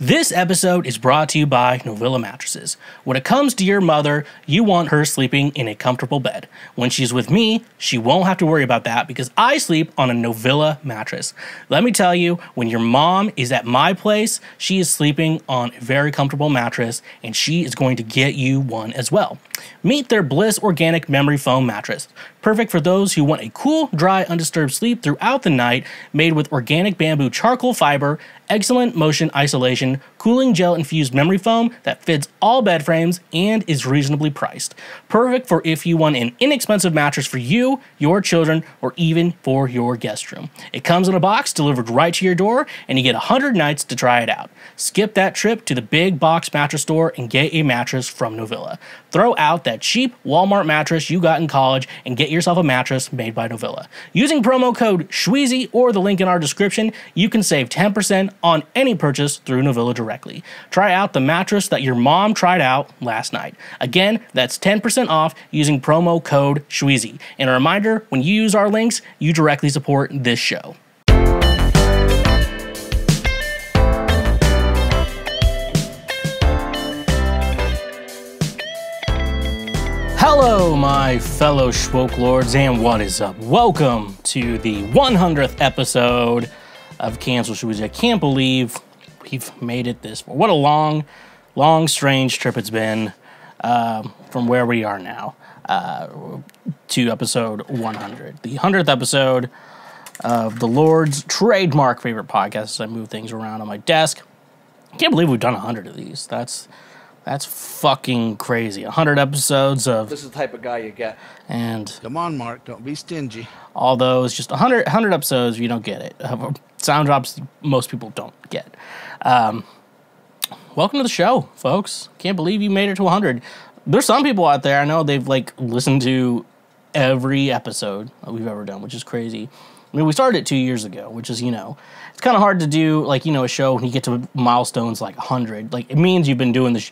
This episode is brought to you by Novilla Mattresses. When it comes to your mother, you want her sleeping in a comfortable bed. When she's with me, she won't have to worry about that because I sleep on a Novilla mattress. Let me tell you, when your mom is at my place, she is sleeping on a very comfortable mattress and she is going to get you one as well. Meet their Bliss Organic Memory Foam Mattress. Perfect for those who want a cool, dry, undisturbed sleep throughout the night, made with organic bamboo charcoal fiber, excellent motion isolation, cooling gel-infused memory foam that fits all bed frames and is reasonably priced. Perfect for if you want an inexpensive mattress for you, your children, or even for your guest room. It comes in a box delivered right to your door, and you get 100 nights to try it out. Skip that trip to the big box mattress store and get a mattress from Novilla. Throw out that cheap Walmart mattress you got in college and get yourself a mattress made by Novilla. Using promo code Schweezy or the link in our description, you can save 10% on any purchase through Novilla directly. Try out the mattress that your mom tried out last night. Again, that's 10% off using promo code Schweezy. And a reminder, when you use our links, you directly support this show. Hello, my fellow Schwoke Lords, and what is up? Welcome to the 100th episode of Cancel Schweezy. I can't believe we've made it this far. What a long, strange trip it's been from where we are now to episode 100. The 100th episode of the Lord's trademark favorite podcast as I move things around on my desk. I can't believe we've done 100 of these. That's fucking crazy. 100 episodes of... This is the type of guy you get. And... Come on, Mark. Don't be stingy. All those, just 100 episodes, you don't get it. Sound drops most people don't get. Welcome to the show, folks. Can't believe you made it to 100. There's some people out there, I know they've, listened to every episode that we've ever done, which is crazy. I mean, we started it 2 years ago, which is, it's kind of hard to do, a show when you get to milestones like 100. It means you've been doing the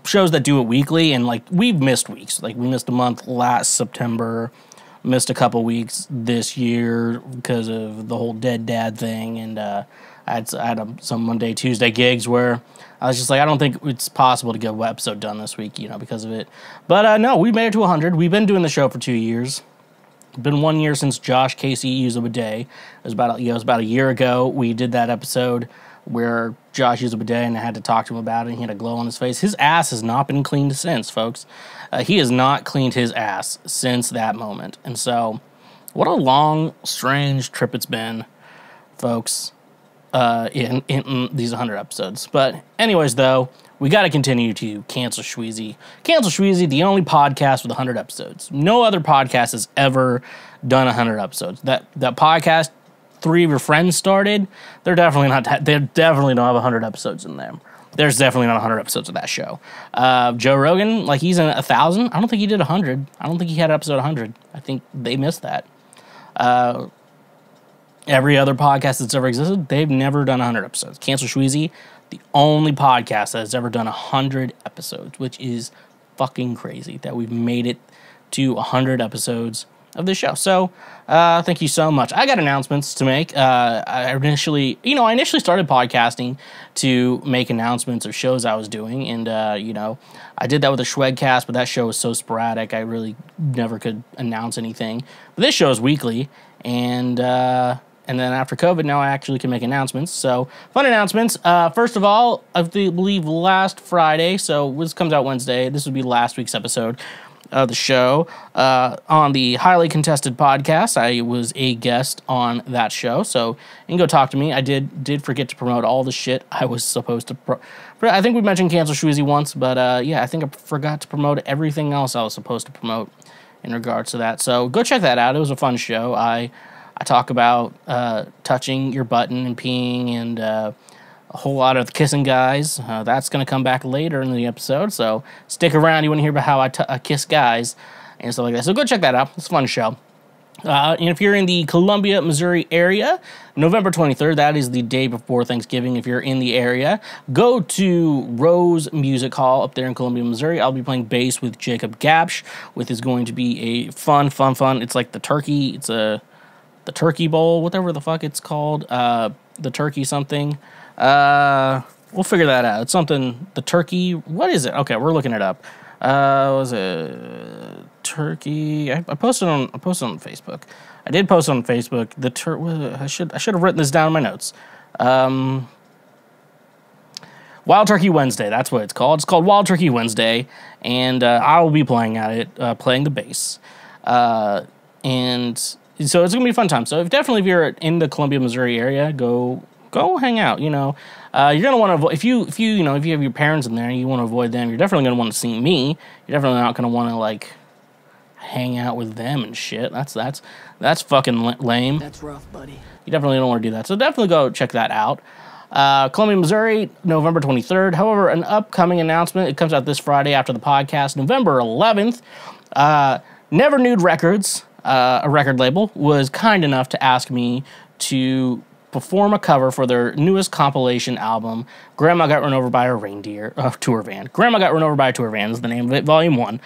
shows that do it weekly, and, we've missed weeks. We missed a month last September, missed a couple weeks this year because of the whole dead dad thing, and I had some Monday, Tuesday gigs where I was just like, I don't think it's possible to get an episode done this week, because of it. But, no, we made it to 100. We've been doing the show for 2 years. It's been 1 year since Josh Casey used a bidet. It was about a year ago we did that episode where Josh used a bidet and I had to talk to him about it and he had a glow on his face. His ass has not been cleaned since, folks. He has not cleaned his ass since that moment. And so, what a long, strange trip it's been, folks, in these 100 episodes. But anyways, though, we got to continue to Cancel Schweezy. Cancel Schweezy, the only podcast with 100 episodes. No other podcast has ever done 100 episodes. That podcast 3 of your friends started, they definitely don't have 100 episodes in them. There's definitely not 100 episodes of that show. Joe Rogan, he's in 1,000. I don't think he did 100. I don't think he had episode 100. I think they missed that. Every other podcast that's ever existed, they've never done 100 episodes. Cancel Schweezy, the only podcast that has ever done 100 episodes, which is fucking crazy that we've made it to 100 episodes of this show. So, thank you so much. I got announcements to make. I initially started podcasting to make announcements of shows I was doing, and, I did that with the Schwegcast, but that show was so sporadic, I really never could announce anything. But this show is weekly, and then after COVID, now I actually can make announcements. So, fun announcements. First of all, I believe last Friday, so this comes out Wednesday, this would be last week's episode of the show. On the Highly Contested podcast, I was a guest on that show, so you can go talk to me. I did forget to promote all the shit I was supposed to I think we mentioned Cancel Schweezy once, but yeah, I think I forgot to promote everything else I was supposed to promote in regards to that. So go check that out. It was a fun show. I talk about touching your button and peeing and a whole lot of kissing guys. That's going to come back later in the episode, so stick around. You want to hear about how I kiss guys and stuff like that. So go check that out. It's a fun show. And if you're in the Columbia, Missouri area, November 23rd, that is the day before Thanksgiving. If you're in the area, go to Rose Music Hall up there in Columbia, Missouri. I'll be playing bass with Jacob Gapsch, which is going to be a fun. It's like the turkey. It's the Turkey Bowl, whatever the fuck it's called. The turkey something. We'll figure that out. It's something, the turkey, what is it? Okay, we're looking it up. Was it turkey? I posted on Facebook. I did post on Facebook. I should have written this down in my notes. Wild Turkey Wednesday, that's what it's called. It's called Wild Turkey Wednesday, and I will be playing at it, playing the bass. And so it's gonna be a fun time. So if you're in the Columbia, Missouri area, go hang out. You know, you're gonna want to if you have your parents in there and you want to avoid them, you're definitely gonna want to see me. You're definitely not gonna want to like hang out with them and shit. That's fucking lame. That's rough, buddy. You definitely don't want to do that. So definitely go check that out. Columbia, Missouri, November 23rd. However, an upcoming announcement. It comes out this Friday after the podcast, November 11th. Never Nude Records, a record label, was kind enough to ask me to perform a cover for their newest compilation album, Grandma Got Run Over by a Reindeer, tour van. Grandma Got Run Over by a Tour Van is the name of it, Volume 1.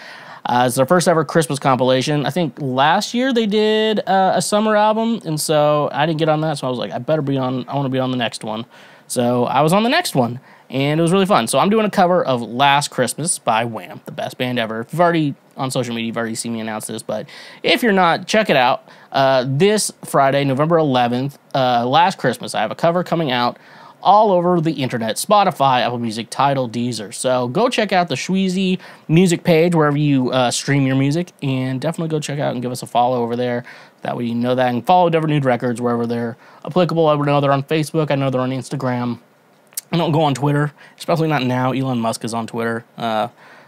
It's their first ever Christmas compilation. I think last year they did a summer album, and so I didn't get on that, so I was like, I want to be on the next one. So I was on the next one, and it was really fun. So I'm doing a cover of Last Christmas by Wham, the best band ever. If you've already, on social media, you've already seen me announce this, but if you're not, check it out. This Friday, November 11th, Last Christmas, I have a cover coming out all over the internet, Spotify, Apple Music, Tidal, Deezer. So go check out the Schweezy music page wherever you stream your music, and definitely go check out and give us a follow over there. That way you know that, and follow Never Nude Records wherever they're applicable. I know they're on Facebook. I know they're on Instagram. I don't go on Twitter, especially not now. Elon Musk is on Twitter.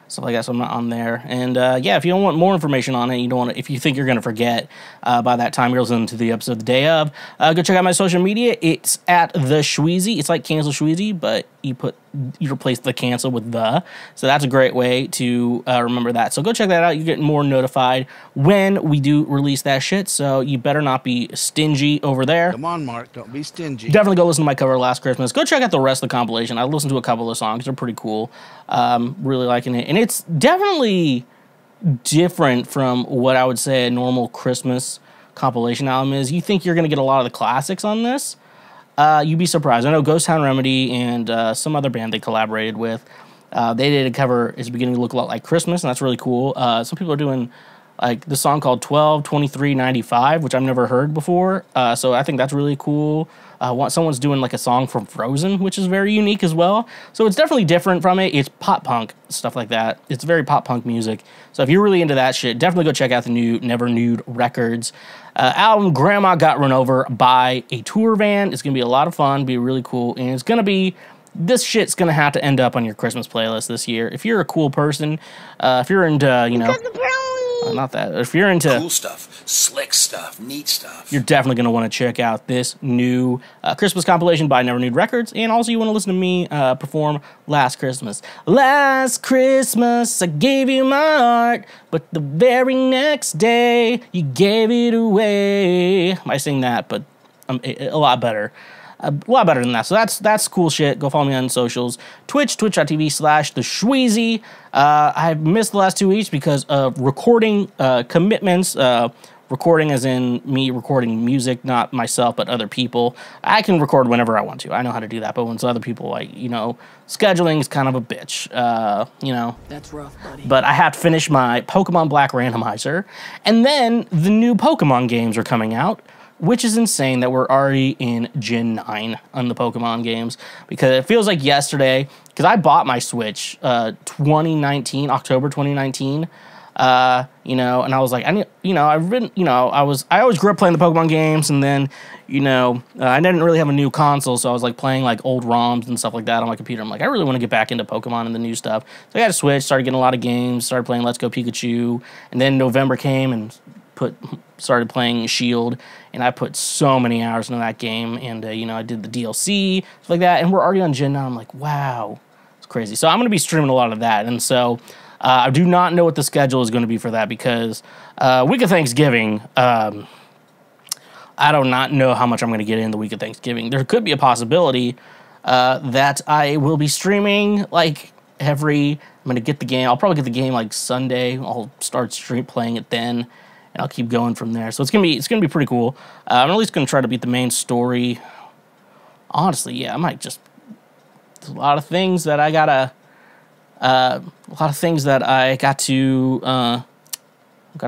Stuff like that, so I'm not on there. And yeah, if you don't want more information on it, if you think you're going to forget by that time you're listening to the episode the day of, go check out my social media. It's at TheSchweezy. It's like Cancel Schweezy, but you replace the cancel with the. So that's a great way to remember that. So go check that out. You get more notified when we do release that shit. So you better not be stingy over there. Come on, Mark. Don't be stingy. Definitely go listen to my cover Last Christmas. Go check out the rest of the compilation. I listened to a couple of songs. They're pretty cool. Really liking it. And it's definitely different from what I would say a normal Christmas compilation album is. You think you're going to get a lot of the classics on this. You'd be surprised. I know Ghost Town Remedy and some other band they collaborated with, they did a cover. It's beginning to look a lot like Christmas, and that's really cool. Some people are doing like the song called 12/23/95, which I've never heard before. So I think that's really cool. Someone's doing like a song from Frozen, which is very unique as well. So it's definitely different from it. It's pop punk, stuff like that. It's very pop punk music. So if you're really into that shit, definitely go check out the new Never Nude Records album, Grandma Got Run Over by a Tour Van. It's going to be a lot of fun, be really cool, and it's going to be, this shit's going to have to end up on your Christmas playlist this year. If you're a cool person, if you're into, not that. If you're into cool stuff, slick stuff, neat stuff, you're definitely going to want to check out this new Christmas compilation by Never Nude Records. And also you want to listen to me perform Last Christmas. Last Christmas, I gave you my heart, but the very next day, you gave it away. I sing that, but a lot better. A lot better than that. So that's cool shit. Go follow me on socials. twitch.tv/TheSchweezy. I've missed the last 2 weeks because of recording commitments. Recording as in me recording music, not myself, but other people. I can record whenever I want to. I know how to do that. But when it's other people, scheduling is kind of a bitch. That's rough, buddy. But I have to finish my Pokemon Black randomizer. And then the new Pokemon games are coming out, which is insane that we're already in Gen 9 on the Pokemon games, because it feels like yesterday, because I bought my Switch October 2019, and I was like, I always grew up playing the Pokemon games, and then, I didn't really have a new console, so I was like playing like old ROMs and stuff like that on my computer. I'm like, I really want to get back into Pokemon and the new stuff. So I got a Switch, started getting a lot of games, started playing Let's Go Pikachu, and then November came and started playing Shield, and I put so many hours into that game, and I did the DLC, stuff like that, and we're already on Gen 9. I'm like, wow, it's crazy. So I'm going to be streaming a lot of that, and so I do not know what the schedule is going to be for that, because week of Thanksgiving, I do not know how much I'm going to get in the week of Thanksgiving. There could be a possibility that I will be streaming like I'm going to get the game. I'll probably get the game like Sunday. I'll start playing it then, and I'll keep going from there. So it's gonna be pretty cool. I'm at least gonna try to beat the main story. Honestly, yeah, I might just a lot of things that I gotta, a lot of things that I got to,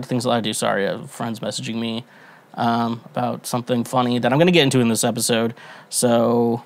things that I do. Sorry, friends messaging me about something funny that I'm gonna get into in this episode. So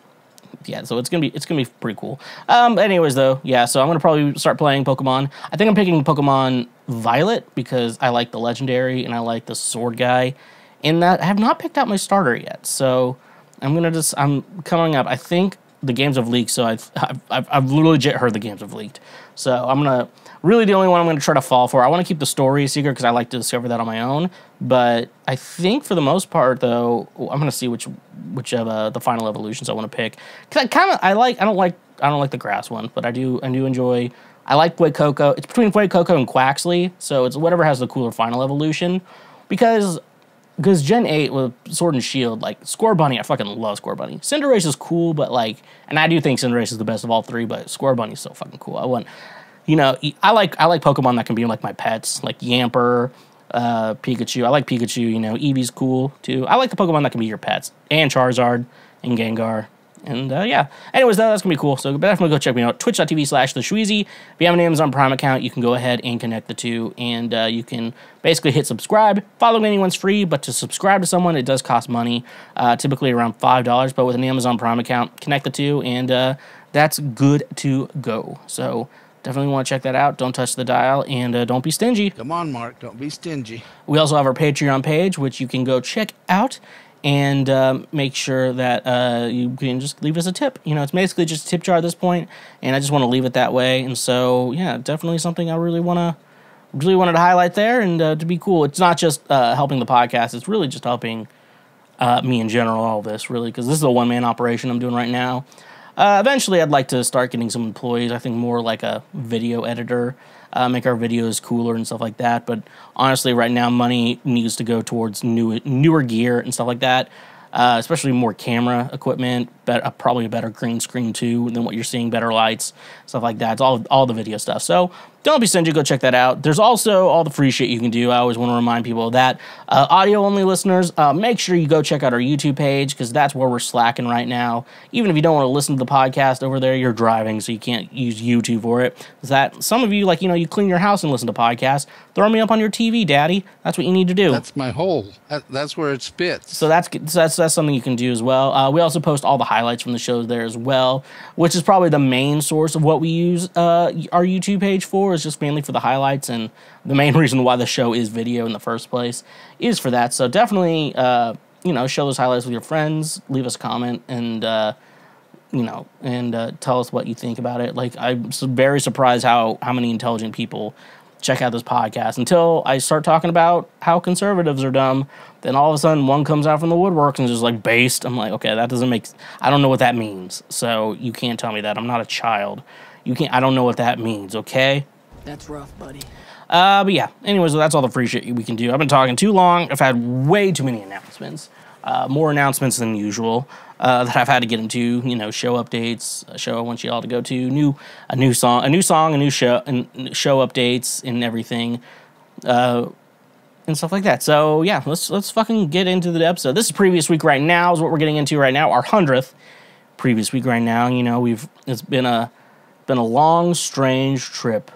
yeah, so it's gonna be pretty cool. Anyways, though, yeah, so I'm gonna probably start playing Pokemon. I think I'm picking Pokemon Violet because I like the legendary and I like the sword guy. In that, I have not picked out my starter yet, so I'm coming up. I think the games have leaked, so I've legit heard the games have leaked. So I'm gonna really the only one I'm gonna try to fall for. I want to keep the story a secret because I like to discover that on my own. But I think for the most part, though, I'm gonna see which of the final evolutions I want to pick. Cause I don't like the grass one, but I do enjoy. I like Fuecoco. It's between Fuecoco and Quaxley, so it's whatever has the cooler final evolution. Because Gen 8 with Sword and Shield, like, Scorbunny, I fucking love Scorbunny. Cinderace is cool, but, like, and I do think Cinderace is the best of all three, but Scorbunny is so fucking cool. I like Pokemon that can be, like, my pets, like Yamper, Pikachu. I like Pikachu, Eevee's cool, too. I like the Pokemon that can be your pets, and Charizard, and Gengar. And, yeah. Anyways, that's going to be cool. So definitely go check me out. Twitch.tv/TheSchweezy. If you have an Amazon Prime account, you can go ahead and connect the two. And you can basically hit subscribe. Following anyone's free, but to subscribe to someone, it does cost money. Typically around $5. But with an Amazon Prime account, connect the two. And that's good to go. So definitely want to check that out. Don't touch the dial. And don't be stingy. Come on, Mark. Don't be stingy. We also have our Patreon page, which you can go check out. And make sure that you can just leave us a tip. It's basically just a tip jar at this point, and I just want to leave it that way. And so, yeah, definitely something I really wanted to highlight there, and to be cool. It's not just helping the podcast; it's really just helping me in general. All this really, because this is a one-man operation I'm doing right now. Eventually, I'd like to start getting some employees. I think more like a video editor. Make our videos cooler and stuff like that. But honestly, right now, money needs to go towards newer gear and stuff like that, especially more camera equipment, probably a better green screen, too, than what you're seeing, better lights, stuff like that. It's all the video stuff. So don't be stingy. Go check that out. There's also all the free shit you can do. I always want to remind people of that. Audio-only listeners, make sure you go check out our YouTube page because that's where we're slacking right now. Even if you don't want to listen to the podcast over there, you're driving, so you can't use YouTube for it. Some of you, you clean your house and listen to podcasts. Throw me up on your TV, Daddy. That's what you need to do. That's my hole. That's where it spits. So that's something you can do as well. We also post all the highlights from the shows there as well, which is probably the main source of what we use our YouTube page for. Is just mainly for the highlights, and the main reason why the show is video in the first place is for that. So definitely, show those highlights with your friends. Leave us a comment, and tell us what you think about it. Like, I'm very surprised how many intelligent people check out this podcast. Until I start talking about how conservatives are dumb, then all of a sudden one comes out from the woodworks and is just like based. I'm like, okay, that doesn't make. I don't know what that means. So you can't tell me that. I'm not a child. I don't know what that means. Okay. That's rough, buddy. But yeah, anyways, that's all the free shit we can do. I've been talking too long. I've had way too many announcements. More announcements than usual that I've had to get into. Show updates, a show I want you all to go to, a new song, a new show, and show updates and everything, and stuff like that. So yeah, let's fucking get into the episode. This is Previous Week Right Now is what we're getting into right now. Our 100th Previous Week Right Now. It's been a long, strange trip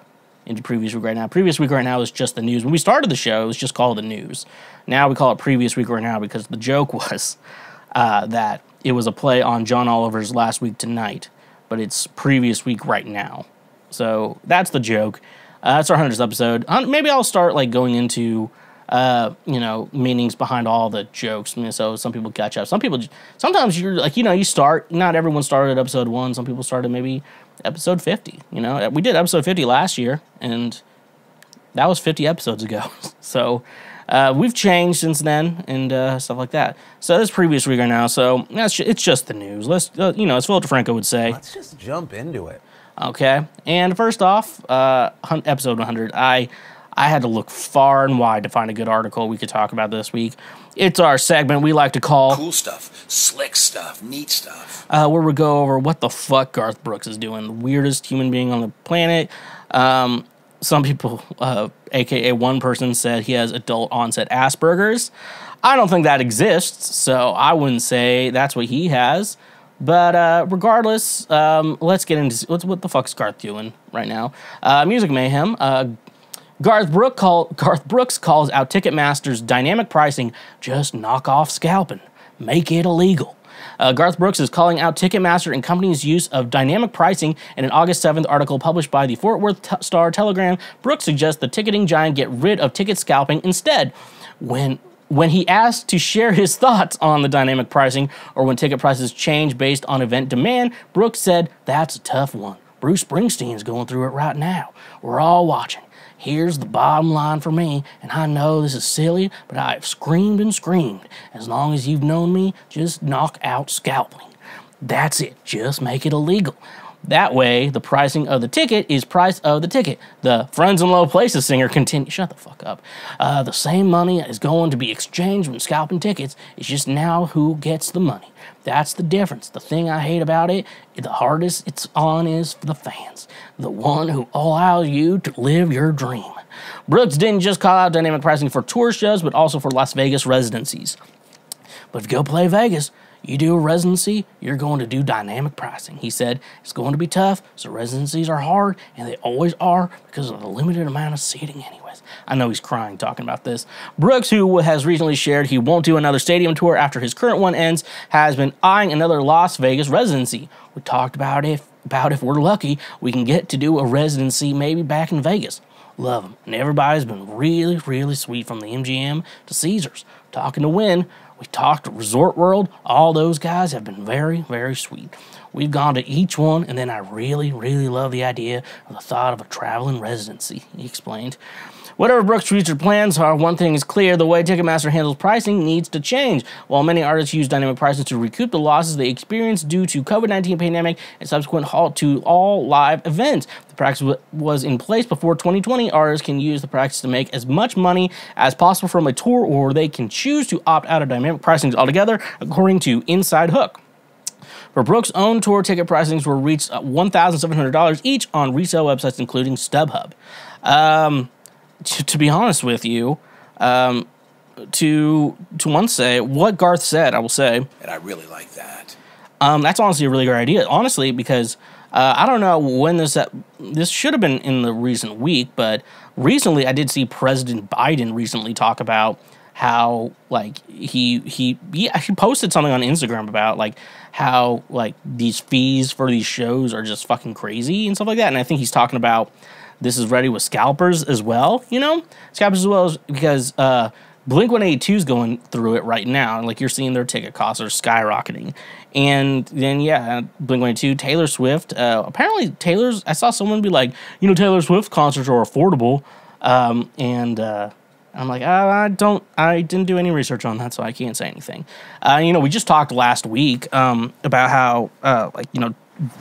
into Previous Week Right Now. Previous Week Right Now is just the news. When we started the show, it was just called the news. Now we call it Previous Week Right Now because the joke was that it was a play on John Oliver's Last Week Tonight, but it's Previous Week Right Now. So that's the joke. That's our 100th episode. Maybe I'll start going into meanings behind all the jokes. So some people catch up. Sometimes you're you start. Not everyone started at episode 1. Some people started maybe episode 50. We did episode 50 last year, and that was 50 episodes ago. So we've changed since then and stuff like that. So this Previous Week Right Now. So it's just the news. Let's as Phil DeFranco would say. Let's just jump into it. Okay. And first off, episode 100. I had to look far and wide to find a good article we could talk about this week. It's our segment we like to call cool stuff, slick stuff, neat stuff. Where we go over what the fuck Garth Brooks is doing, the weirdest human being on the planet. Some people, aka one person, said he has adult onset Asperger's. I don't think that exists, so I wouldn't say that's what he has. But regardless, let's get into what the fuck's Garth doing right now. Music Mayhem. Garth Brooks calls out Ticketmaster's dynamic pricing. Just knock off scalping. Make it illegal. Garth Brooks is calling out Ticketmaster and company's use of dynamic pricing in an August 7th article published by the Fort Worth Star-Telegram. Brooks suggests the ticketing giant get rid of ticket scalping instead. When he asked to share his thoughts on the dynamic pricing or when ticket prices change based on event demand, Brooks said, "That's a tough one. Bruce Springsteen's going through it right now. We're all watching. Here's the bottom line for me, and I know this is silly, but I have screamed and screamed. As long as you've known me, just knock out scalping. That's it. Just make it illegal. That way, the pricing of the ticket is price of the ticket." The Friends in Low Places singer continued, shut the fuck up. "The same money is going to be exchanged when scalping tickets. It's just now who gets the money. That's the difference. The thing I hate about it, the hardest it's on is for the fans. The one who allows you to live your dream." Brooks didn't just call out dynamic pricing for tour shows, but also for Las Vegas residencies. "But if you go play Vegas, you do a residency, you're going to do dynamic pricing," he said. "It's going to be tough, so residencies are hard, and they always are because of the limited amount of seating anyways." I know he's crying talking about this. Brooks, who has recently shared he won't do another stadium tour after his current one ends, has been eyeing another Las Vegas residency. "We talked about if we're lucky, we can get to do a residency maybe back in Vegas. Love him. And everybody's been really, really sweet from the MGM to Caesars. Talking to Wynn, we talked to Resort World. All those guys have been very, very sweet. We've gone to each one, and then I really, really love the idea of the thought of a traveling residency," he explained. Whatever Brooks' future plans are, one thing is clear: the way Ticketmaster handles pricing needs to change. While many artists use dynamic pricing to recoup the losses they experienced due to COVID-19 pandemic and subsequent halt to all live events, the practice was in place before 2020. Artists can use the practice to make as much money as possible from a tour, or they can choose to opt out of dynamic pricing altogether, according to Inside Hook. For Brooks' own tour, ticket pricings were reached $1,700 each on resale websites, including StubHub. To be honest with you, to once say what Garth said, I will say, And I really like that. that's honestly a really great idea. Honestly, because I don't know when this should have been in the recent week, but recently I did see President Biden recently talk about how like he actually posted something on Instagram about like how like these fees for these shows are just fucking crazy and stuff like that. And I think he's talking about this is ready with Scalpers as well, you know? Scalpers as well, because Blink-182 is going through it right now. And like you're seeing their ticket costs are skyrocketing. And then, yeah, Blink-182, Taylor Swift. Apparently, I saw someone be like, you know, Taylor Swift concerts are affordable. I'm like, I didn't do any research on that, so I can't say anything. You know, we just talked last week about how, like, you know,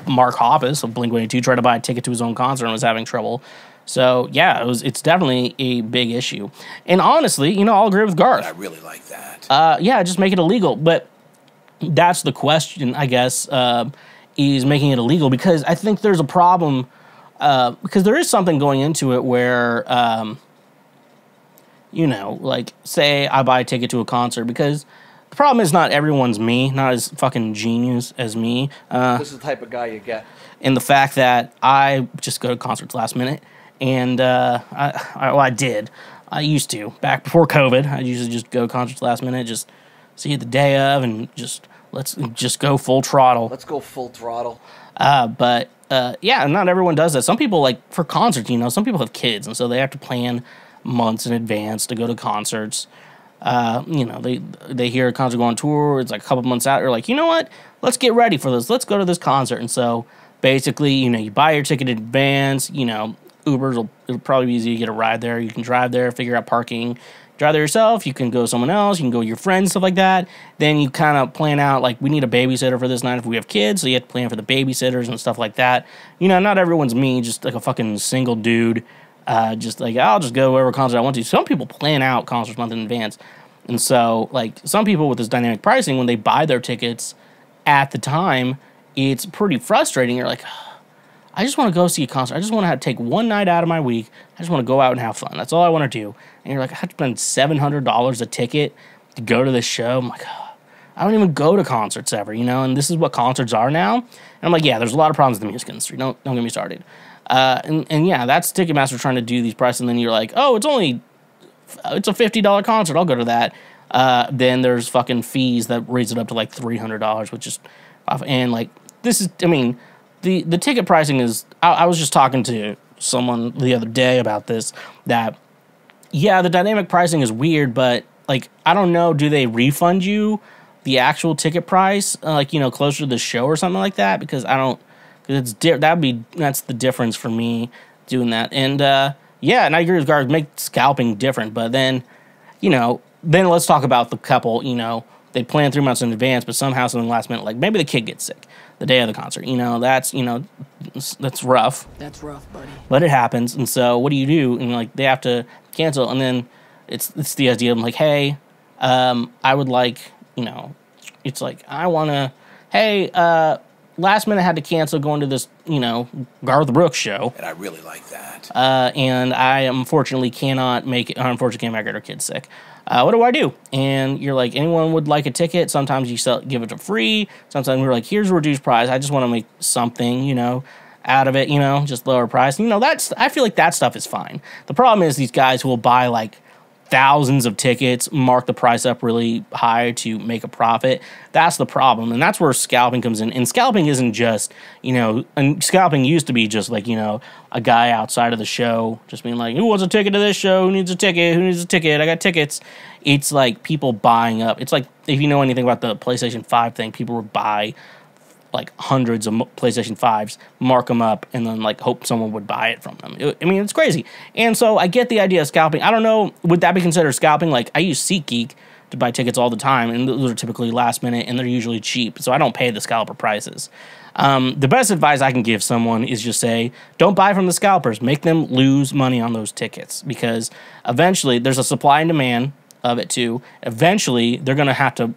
Mark Hoppus of Blink-182 tried to buy a ticket to his own concert and was having trouble. So, yeah, it's definitely a big issue. And honestly, you know, I'll agree with Garth. I really like that. Yeah, just make it illegal. But that's the question, I guess, is making it illegal, because I think there's a problem, because there is something going into it where, you know, like, say I buy a ticket to a concert, because the problem is not everyone's me, not as fucking genius as me. This is the type of guy you get. And the fact that I just go to concerts last minute, and I did. I used to. Back before COVID, I usually just go to concerts last minute, just see it the day of, and let's just go full throttle. Let's go full throttle. But yeah, not everyone does that. Some people, like, for concerts, you know, some people have kids, and so they have to plan months in advance to go to concerts. You know, they hear a concert go on tour, it's like a couple months out, you're like, you know what, let's get ready for this, let's go to this concert. And so basically, you know, you buy your ticket in advance, you know, it'll probably be easy to get a ride there, you can drive there, figure out parking, drive there yourself, you can go with someone else, you can go with your friends, stuff like that. Then you kind of plan out, like, we need a babysitter for this night if we have kids, so you have to plan for the babysitters and stuff like that. You know, not everyone's me, just like a fucking single dude. Just like, I'll just go wherever concert I want to. Some people plan out concerts months in advance. And so, like, some people with this dynamic pricing, when they buy their tickets at the time, it's pretty frustrating. You're like, I just want to go see a concert. I just want to take one night out of my week. I just want to go out and have fun. That's all I want to do. And you're like, I have to spend $700 a ticket to go to this show. I'm like, I don't even go to concerts ever, and this is what concerts are now. And I'm like, yeah, there's a lot of problems with the music industry. Don't get me started. And yeah, that's Ticketmaster trying to do these prices, and then you're like, oh, it's a $50 concert. I'll go to that. Then there's fucking fees that raise it up to like $300, which is off. And like, this is, I mean, the ticket pricing is, I was just talking to someone the other day about this, that, yeah, the dynamic pricing is weird, but like, I don't know, do they refund you the actual ticket price, closer to the show or something like that? Because I don't, because that's the difference for me doing that. And, yeah, and I agree with Garth, make scalping different, but then, then let's talk about the couple, they plan 3 months in advance, but somehow something last minute, like maybe the kid gets sick the day of the concert, that's rough. That's rough, buddy. But it happens, and so what do you do? And like, they have to cancel, and then it's the idea of like, hey, I would like, it's like, I want to, hey, last minute I had to cancel going to this, Garth Brooks show. And I really like that. And I unfortunately can't make it our kid sick. What do I do? And you're like, anyone would like a ticket. Sometimes you give it for free. Sometimes we're like, here's a reduced price. I just want to make something, out of it, just lower price. I feel like that stuff is fine. The problem is these guys who will buy like thousands of tickets, mark the price up really high to make a profit. That's the problem, and that's where scalping comes in. And scalping isn't just, and scalping used to be just like, a guy outside of the show just being like, who wants a ticket to this show? Who needs a ticket? Who needs a ticket? I got tickets. It's like people buying up. It's like, if you know anything about the PlayStation 5 thing, people would buy like hundreds of PlayStation 5s, mark them up, and then like hope someone would buy it from them. It's crazy. And so I get the idea of scalping. I don't know, would that be considered scalping? Like, I use SeatGeek to buy tickets all the time, and those are typically last minute, and they're usually cheap, so I don't pay the scalper prices. The best advice I can give someone is just say, don't buy from the scalpers. Make them lose money on those tickets, because eventually there's a supply and demand of it too. Eventually they're going to have to,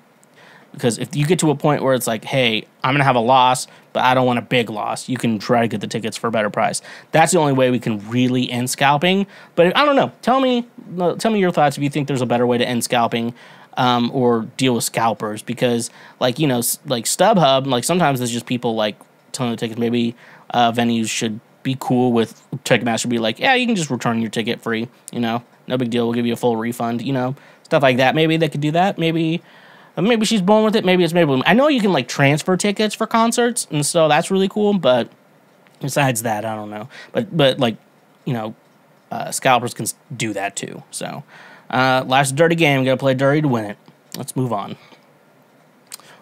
because if you get to a point where it's like, hey, I'm going to have a loss, but I don't want a big loss, you can try to get the tickets for a better price. That's the only way we can really end scalping. But I don't know. Tell me your thoughts if you think there's a better way to end scalping, or deal with scalpers. Because, like StubHub, like sometimes there's just people like telling the tickets. Maybe venues should be cool with Ticketmaster, be like, yeah, you can just return your ticket free. No big deal. We'll give you a full refund. Stuff like that. Maybe they could do that. Maybe she's born with it. Maybe it's maybe. I know you can like transfer tickets for concerts, and so that's really cool. But besides that, I don't know. But like, scalpers can do that too. So life's a dirty game. You gotta play dirty to win it. Let's move on.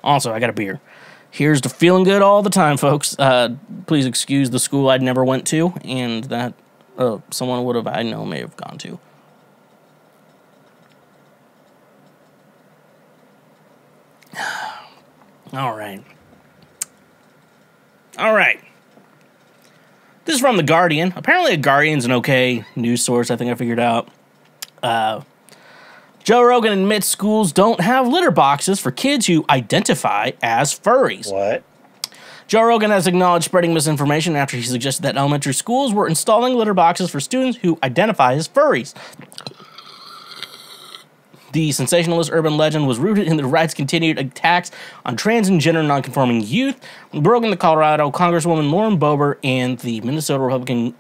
Also, I got a beer. Here's to feeling good all the time, folks. Please excuse the school I'd never went to, and that someone may have gone to. All right. This is from The Guardian. Apparently, The Guardian's an okay news source, I think I figured out. Joe Rogan admits schools don't have litter boxes for kids who identify as furries. What? Joe Rogan has acknowledged spreading misinformation after he suggested that elementary schools were installing litter boxes for students who identify as furries. The sensationalist urban legend was rooted in the right's continued attacks on trans and gender nonconforming youth. Rogan, the Colorado Congresswoman Lauren Boebert, and the Minnesota Republican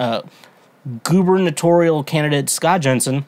gubernatorial candidate Scott Jensen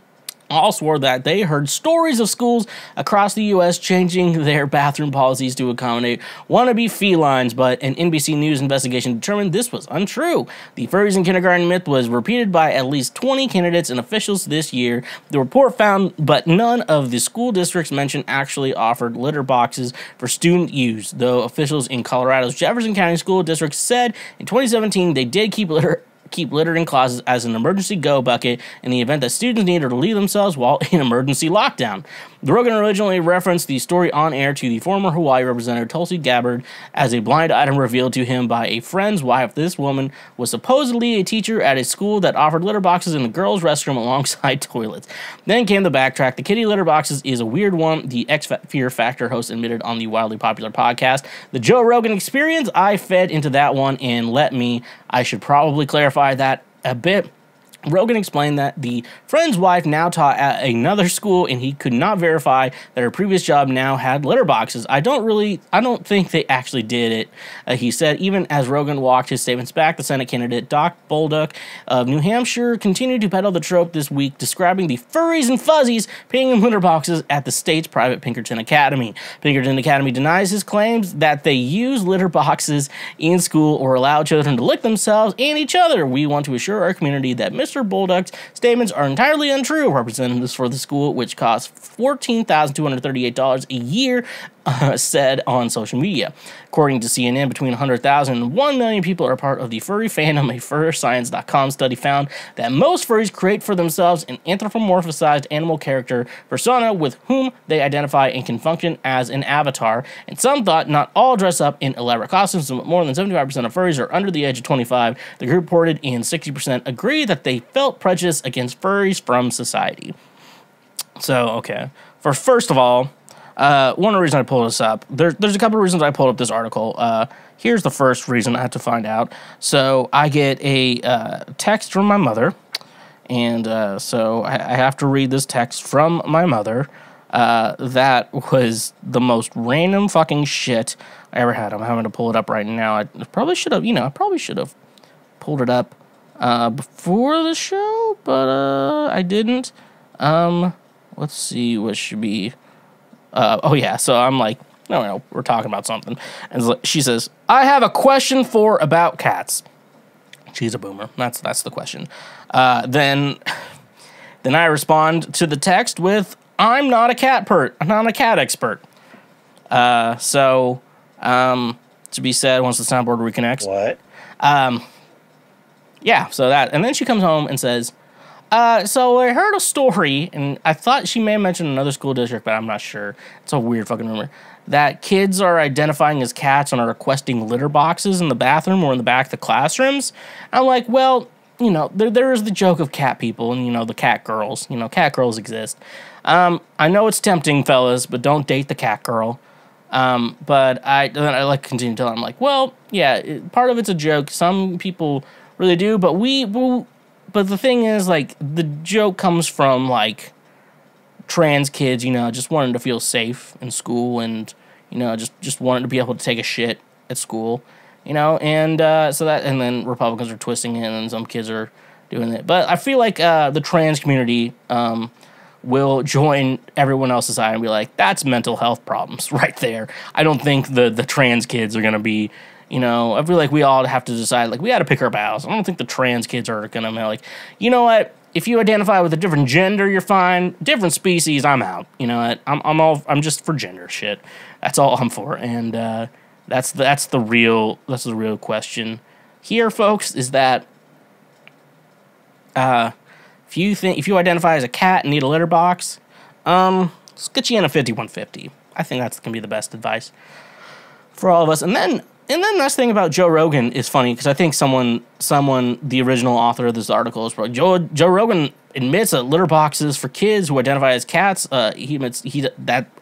all swore that they heard stories of schools across the U.S. changing their bathroom policies to accommodate wannabe felines, but an NBC News investigation determined this was untrue. The furries in kindergarten myth was repeated by at least 20 candidates and officials this year. The report found, but none of the school districts mentioned actually offered litter boxes for student use, though officials in Colorado's Jefferson County School District said in 2017 they did keep littering closets as an emergency go bucket in the event that students needed to relieve themselves while in emergency lockdown. The Rogan originally referenced the story on air to the former Hawaii representative Tulsi Gabbard as a blind item revealed to him by a friend's wife. This woman was supposedly a teacher at a school that offered litter boxes in the girls' restroom alongside toilets. Then came the backtrack. The kitty litter boxes is a weird one, the Fear Factor host admitted on the wildly popular podcast The Joe Rogan Experience. I fed into that one, and I should probably clarify that a bit. Rogan explained that the friend's wife now taught at another school and he could not verify that her previous job now had litter boxes. I don't think they actually did it. He said, even as Rogan walked his statements back, the Senate candidate Doc Bolduc of New Hampshire continued to peddle the trope this week, describing the furries and fuzzies paying in litter boxes at the state's private Pinkerton Academy. Pinkerton Academy denies his claims that they use litter boxes in school or allow children to lick themselves and each other. We want to assure our community that Mr. Bolduc's statements are entirely untrue. Representatives for the school, which costs $14,238 a year, said on social media. According to CNN, between 100,000 and 1 million people are part of the furry fandom. A furrscience.com study found that most furries create for themselves an anthropomorphized animal character persona with whom they identify and can function as an avatar. And some thought not all dress up in elaborate costumes, but more than 75% of furries are under the age of 25. The group reported, and 60% agree that they felt prejudice against furries from society. So, okay. First of all, one of the reasons I pulled this up, there's a couple of reasons I pulled up this article. Here's the first reason I had to find out. So I get a text from my mother, and so I have to read this text from my mother. That was the most random fucking shit I ever had. I'm having to pull it up right now. I probably should have pulled it up before the show, but I didn't. Let's see what should be. Oh yeah, so I'm like, no, we're talking about something. And she says, I have a question about cats. She's a boomer. That's the question. Then I respond to the text with, I'm not a cat expert. To be said, once the soundboard reconnects. What? Yeah, so that, and then she comes home and says, so I heard a story, and I thought she may have mentioned another school district, but I'm not sure. It's a weird fucking rumor, that kids are identifying as cats and are requesting litter boxes in the bathroom or in the back of the classrooms. I'm like, well, there is the joke of cat people and, the cat girls. Cat girls exist. I know it's tempting, fellas, but don't date the cat girl. But I like continue to tell them, I'm like, well, yeah, part of it's a joke. Some people really do, but but the thing is, like, the joke comes from, like, trans kids, just wanting to feel safe in school and, just wanting to be able to take a shit at school, and and then Republicans are twisting it and some kids are doing it. But I feel like the trans community will join everyone else's side and be like, that's mental health problems right there. I don't think the trans kids are going to be... I feel like we all have to decide, like, we got to pick our battles. I don't think the trans kids are going to be like, you know what, if you identify with a different gender, you're fine. Different species, I'm out. You know what, I'm just for gender shit. That's all I'm for. And that's the real question here, folks, is that if you identify as a cat and need a litter box, let's get you in a 5150. I think that's going to be the best advice for all of us. And then this thing about Joe Rogan is funny, because I think someone, the original author of this article is probably Joe Rogan admits that litter boxes for kids who identify as cats, he admits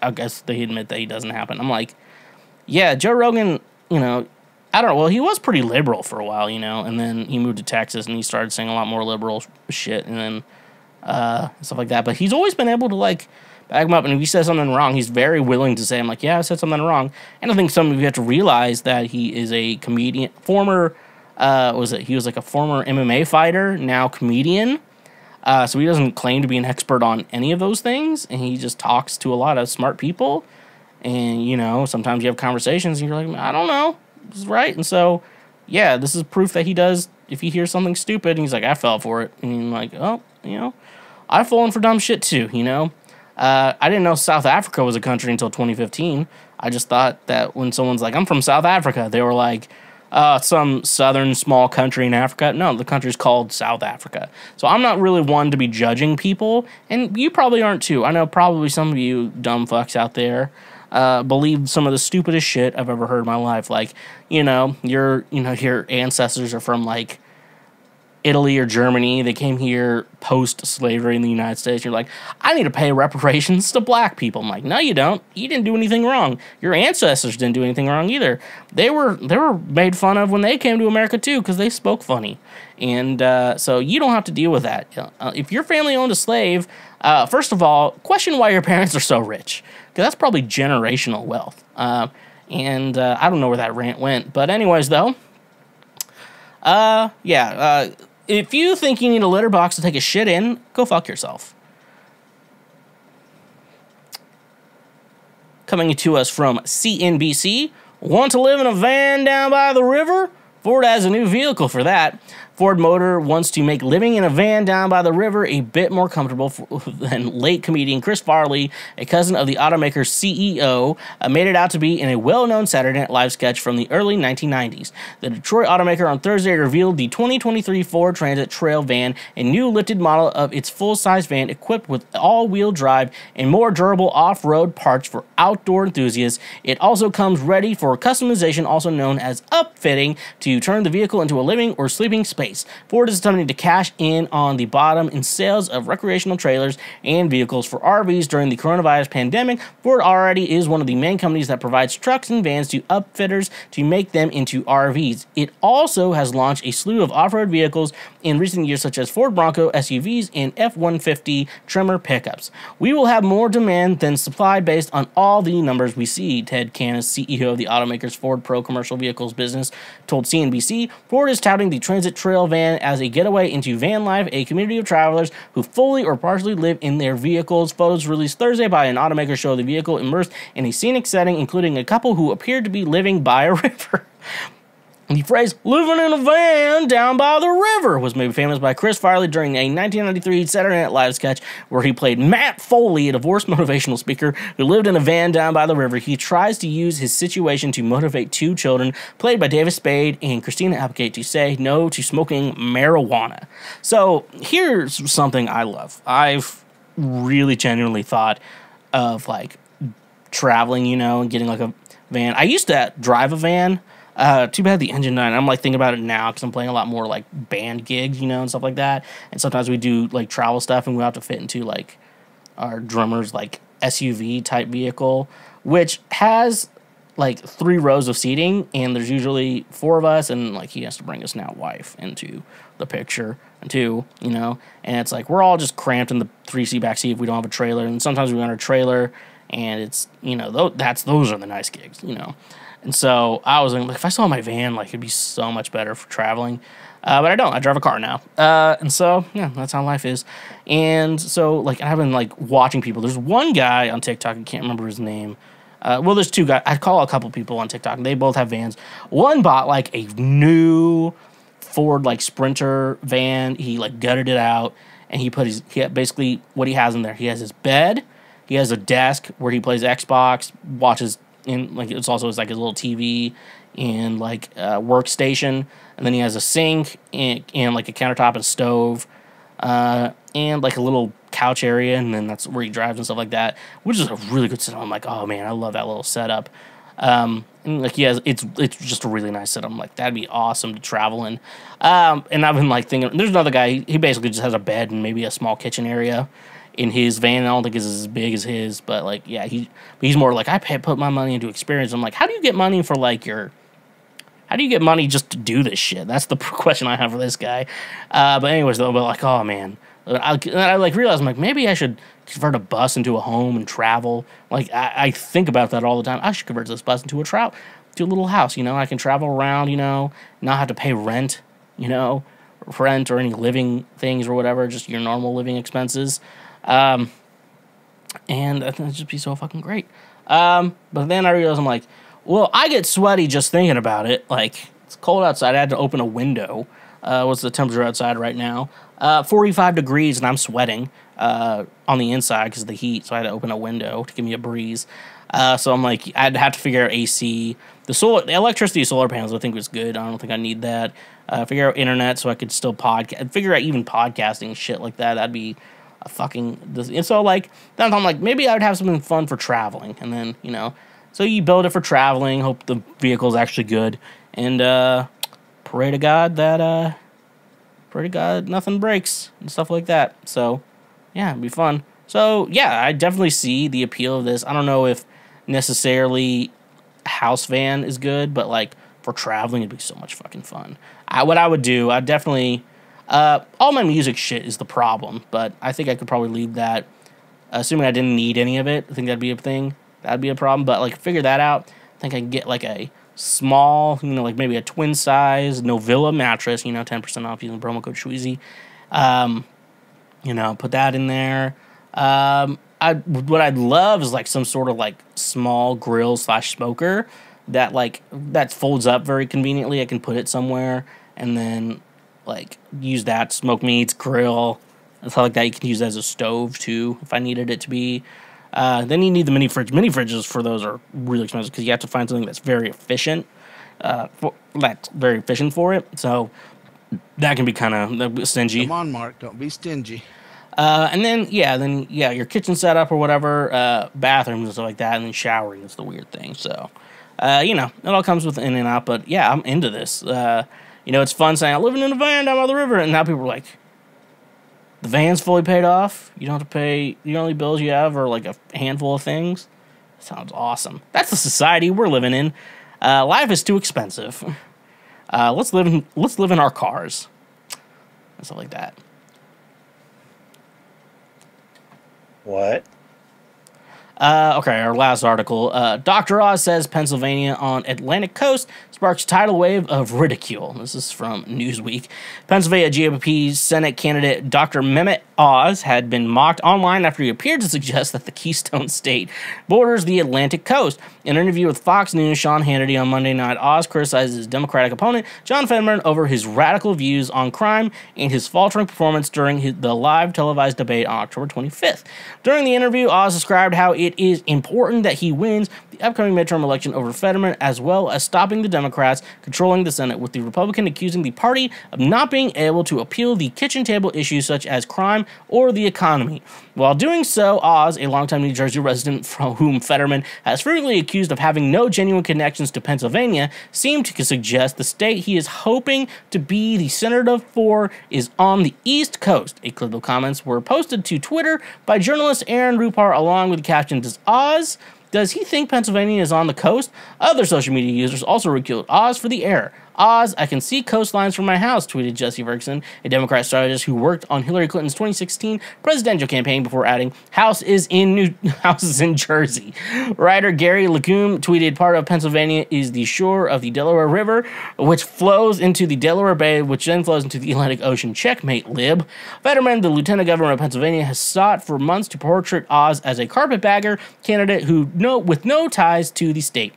I guess they admit that he doesn't happen. I'm like, yeah, Joe Rogan, I don't know, well, he was pretty liberal for a while, and then he moved to Texas and he started saying a lot more liberal shit and then stuff like that. But he's always been able to, like, back him up, and if he says something wrong, he's very willing to say, I'm like, yeah, I said something wrong. And I think some of you have to realize that he is a comedian, he was like a former MMA fighter, now comedian. So he doesn't claim to be an expert on any of those things, and he just talks to a lot of smart people. And, sometimes you have conversations and you're like, I don't know, this is right. And so, yeah, this is proof that he does, if he hears something stupid, and he's like, I fell for it. And you're like, oh, I've fallen for dumb shit too, I didn't know South Africa was a country until 2015. I just thought that when someone's like, I'm from South Africa, they were like, some southern small country in Africa. No, the country's called South Africa. So I'm not really one to be judging people, and you probably aren't too. I know probably some of you dumb fucks out there believe some of the stupidest shit I've ever heard in my life. Like, your ancestors are from, like, Italy or Germany. They came here post-slavery in the United States. You're like, I need to pay reparations to black people. I'm like, no, you don't. You didn't do anything wrong. Your ancestors didn't do anything wrong either. They were made fun of when they came to America too because they spoke funny. And so you don't have to deal with that. If your family owned a slave, first of all, question why your parents are so rich, because that's probably generational wealth. I don't know where that rant went. But anyways, though, if you think you need a litter box to take a shit in, go fuck yourself. Coming to us from CNBC, want to live in a van down by the river? Ford has a new vehicle for that. Ford Motor wants to make living in a van down by the river a bit more comfortable than late comedian Chris Farley, a cousin of the automaker's CEO, made it out to be in a well-known Saturday Night Live sketch from the early 1990s. The Detroit automaker on Thursday revealed the 2023 Ford Transit Trail van, a new lifted model of its full-size van equipped with all-wheel drive and more durable off-road parts for outdoor enthusiasts. It also comes ready for customization, also known as upfitting, to turn the vehicle into a living or sleeping space. Ford is attempting to cash in on the bottom in sales of recreational trailers and vehicles for RVs during the coronavirus pandemic. Ford already is one of the main companies that provides trucks and vans to upfitters to make them into RVs. It also has launched a slew of off-road vehicles in recent years, such as Ford Bronco SUVs and F-150 Tremor pickups. We will have more demand than supply based on all the numbers we see, Ted Cannis, CEO of the automaker's Ford Pro commercial vehicles business, told CNBC. Ford is touting the Transit Trail van as a getaway into van life, a community of travelers who fully or partially live in their vehicles. Photos released Thursday by an automaker show the vehicle immersed in a scenic setting, including a couple who appeared to be living by a river. The phrase, living in a van down by the river, was made famous by Chris Farley during a 1993 Saturday Night Live sketch where he played Matt Foley, a divorced motivational speaker who lived in a van down by the river. He tries to use his situation to motivate two children, played by David Spade and Christina Applegate, to say no to smoking marijuana. So here's something I love. I've really genuinely thought of, like, traveling, and getting, like, a van. I used to drive a van. Too bad the engine died. I'm like thinking about it now because I'm playing a lot more like band gigs, and stuff like that. And sometimes we do like travel stuff and we have to fit into like our drummer's like SUV type vehicle, which has like 3 rows of seating, and there's usually 4 of us, and like he has to bring his now wife into the picture too, and it's like we're all just cramped in the 3-seat back seat if we don't have a trailer, and sometimes we run a trailer, and it's those are the nice gigs, And so I was like, if I saw my van, like, it'd be so much better for traveling. But I don't. I drive a car now. And so, yeah, that's how life is. And so, like, I've been, like, watching people. There's one guy on TikTok. I can't remember his name. There's 2 guys. I call a couple people on TikTok. And they both have vans. One bought, like, a new Ford, like, Sprinter van. He, like, gutted it out. And he basically, what he has in there. He has his bed. He has a desk where he plays Xbox, watches... And like it's also like his little TV and like workstation, and then he has a sink and like a countertop and stove, and like a little couch area, and then that's where he drives and stuff like that, which is a really good setup. I'm like, oh man, I love that little setup. And like it's just a really nice setup. I'm like, that'd be awesome to travel in. And I've been like thinking, there's another guy. He basically just has a bed and maybe a small kitchen area in his van. I don't think it's as big as his, but like, yeah, he's more like, I put my money into experience. I'm like, how do you get money for like how do you get money just to do this shit? That's the question I have for this guy. But anyways, though, like, oh man, I like realized, I'm like, maybe I should convert a bus into a home and travel. Like, I think about that all the time. I should convert this bus into a little house, I can travel around, not have to pay rent, rent or any living things or whatever, just your normal living expenses. And I think it'd just be so fucking great. But then I realized, I'm like, well, I get sweaty just thinking about it. Like, it's cold outside. I had to open a window. What's the temperature outside right now? 45 degrees, and I'm sweating on the inside because of the heat. So I had to open a window to give me a breeze. So I'm like, I'd have to figure out AC. The electricity solar panels, I think, was good. I don't think I need that. Figure out internet so I could still podcast. Figure out even podcasting shit like that. That'd be and so like then I'm like, maybe I would have something fun for traveling, and then so you build it for traveling, hope the vehicle's actually good, and pray to God that pretty good, nothing breaks and stuff like that. So, yeah, it'd be fun. So, yeah, I definitely see the appeal of this. I don't know if necessarily house van is good, but like for traveling, it'd be so much fucking fun. What I would do, I'd definitely, all my music shit is the problem, but I think I could probably leave that, assuming I didn't need any of it. I think that'd be a thing. That'd be a problem, but like figure that out. I think I can get like a small, like maybe a twin size Novilla mattress, 10% off using promo code Schweezy. Put that in there. What I'd love is like some sort of like small grill / smoker that folds up very conveniently. I can put it somewhere and then like use that, smoke meats, grill, and stuff like that. You can use it as a stove too if I needed it to be. Then you need the mini fridge. Mini fridges for those are really expensive because you have to find something that's very efficient. That's very efficient for it. So that can be kind of stingy. Come on, Mark, don't be stingy. And then your kitchen setup or whatever, bathrooms and stuff like that, and then showering is the weird thing. So, it all comes with in and out. But yeah, I'm into this. It's fun saying I'm living in a van down by the river, and now people are like, the van's fully paid off. You don't have to pay. The only bills you have are like a handful of things. Sounds awesome. That's the society we're living in. Life is too expensive. Let's live in our cars and stuff like that. What? Okay, our last article. Dr. Oz says Pennsylvania on Atlantic coast sparks tidal wave of ridicule. This is from Newsweek. Pennsylvania GOP Senate candidate Dr. Mehmet Oz had been mocked online after he appeared to suggest that the Keystone State borders the Atlantic coast. In an interview with Fox News' Sean Hannity on Monday night, Oz criticized his Democratic opponent, John Fetterman, over his radical views on crime and his faltering performance during the live televised debate on October 25th. During the interview, Oz described how it is important that he wins the upcoming midterm election over Fetterman, as well as stopping the Democrats controlling the Senate, with the Republican accusing the party of not being able to appeal the kitchen table issues such as crime or the economy. While doing so, Oz, a longtime New Jersey resident from whom Fetterman has frequently accused of having no genuine connections to Pennsylvania, seemed to suggest the state he is hoping to be the senator for is on the East Coast. A clip of comments were posted to Twitter by journalist Aaron Rupar along with the caption, Does he think Pennsylvania is on the coast? Other social media users also ridiculed Oz for the error. Oz, I can see coastlines from my house, tweeted Jesse Ferguson, a Democrat strategist who worked on Hillary Clinton's 2016 presidential campaign, before adding, house is in Jersey. Writer Gary Lacombe tweeted, part of Pennsylvania is the shore of the Delaware River, which flows into the Delaware Bay, which then flows into the Atlantic Ocean. Checkmate, lib. Fetterman, the lieutenant governor of Pennsylvania, has sought for months to portray Oz as a carpetbagger candidate with no ties to the state.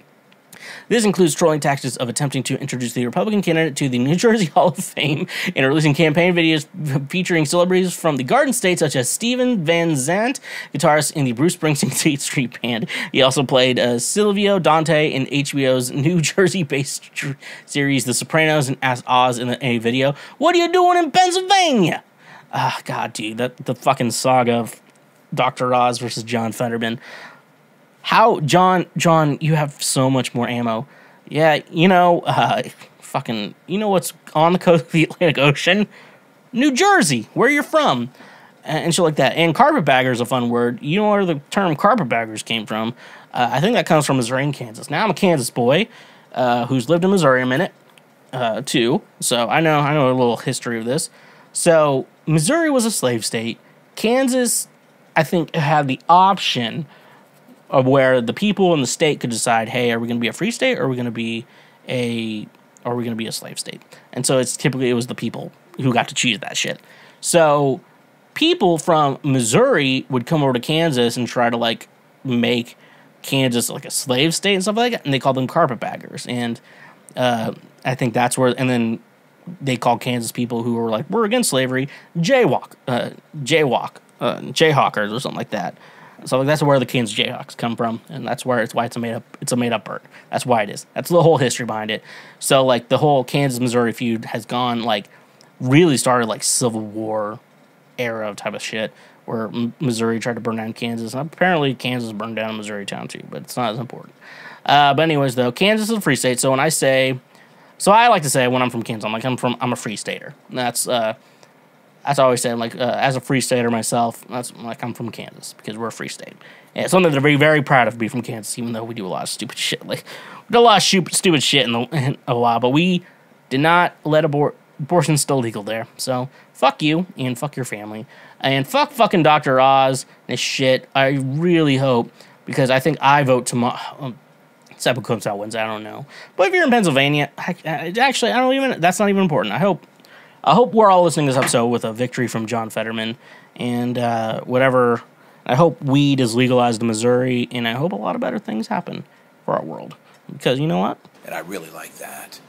This includes trolling tactics of attempting to introduce the Republican candidate to the New Jersey Hall of Fame and releasing campaign videos featuring celebrities from the Garden State, such as Steven Van Zandt, guitarist in the Bruce Springsteen State Street Band. He also played Silvio Dante in HBO's New Jersey-based series The Sopranos, and asked Oz in a video, "What are you doing in Pennsylvania?" God, dude, the fucking saga of Dr. Oz versus John Fetterman. How, John, you have so much more ammo. Yeah, what's on the coast of the Atlantic Ocean? New Jersey, where you're from. And shit like that. And carpetbagger is a fun word. You know where the term carpetbaggers came from? I think that comes from Missouri and Kansas. Now, I'm a Kansas boy who's lived in Missouri a minute, too. So I know a little history of this. So Missouri was a slave state. Kansas, I think, had the option of where the people in the state could decide, hey, are we going to be a free state or are we going to be a slave state? And so it was the people who got to choose that shit. So people from Missouri would come over to Kansas and try to like make Kansas like a slave state and stuff like that, and they called them carpetbaggers. And I think that's where, and then they called Kansas people who were like, we're against slavery, jayhawkers or something like that. So that's where the Kansas Jayhawks come from, and that's why it's a made up bird. That's why it is. That's the whole history behind it. So like the whole Kansas Missouri feud has gone like really started like Civil War era type of shit, where Missouri tried to burn down Kansas, and apparently Kansas burned down Missouri town too, but it's not as important. But anyways, though, Kansas is a free state. So when I say So I like to say when I'm from Kansas, I'm a free stater. And that's I always say, like, as a free stater myself, that's like I'm from Kansas because we're a free state. And it's something that they're very proud of, being from Kansas, even though we do a lot of stupid shit. Like, we did a lot of stupid shit in a while, but we did not let abortion's still legal there. So fuck you and fuck your family and fuck fucking Dr. Oz and this shit. I really hope, because I think I vote tomorrow. Seppa comes out Wednesday, I don't know. But if you're in Pennsylvania, actually, that's not even important. I hope we're all listening to this episode with a victory from John Fetterman and whatever. I hope weed is legalized in Missouri, and I hope a lot of better things happen for our world. Because you know what? And I really like that.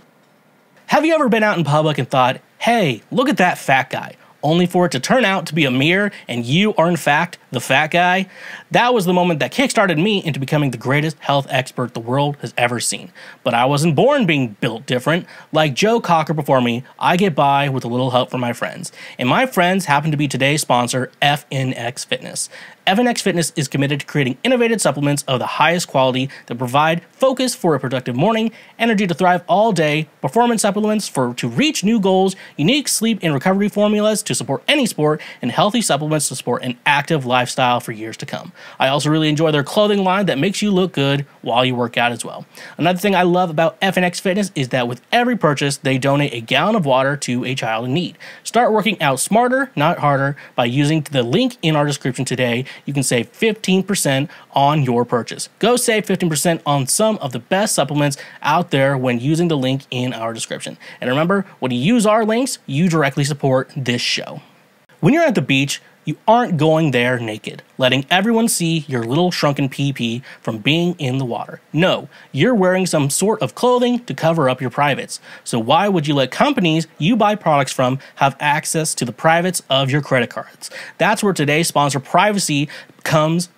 Have you ever been out in public and thought, hey, look at that fat guy, only for it to turn out to be a mirror and you are in fact the fat guy? That was the moment that kickstarted me into becoming the greatest health expert the world has ever seen. But I wasn't born being built different. Like Joe Cocker before me, I get by with a little help from my friends. And my friends happen to be today's sponsor, FNX Fitness. FNX Fitness is committed to creating innovative supplements of the highest quality that provide focus for a productive morning, energy to thrive all day, performance supplements to reach new goals, unique sleep and recovery formulas to support any sport, and healthy supplements to support an active lifestyle for years to come. I also really enjoy their clothing line that makes you look good while you work out as well. Another thing I love about FNX Fitness is that with every purchase, they donate a gallon of water to a child in need. Start working out smarter, not harder, by using the link in our description today. You can save 15% on your purchase. Go save 15% on some of the best supplements out there when using the link in our description. And remember, when you use our links, you directly support this show. When you're at the beach, you aren't going there naked, letting everyone see your little shrunken PP from being in the water. No, you're wearing some sort of clothing to cover up your privates. So why would you let companies you buy products from have access to the privates of your credit cards? That's where today's sponsor, Privacy, becomes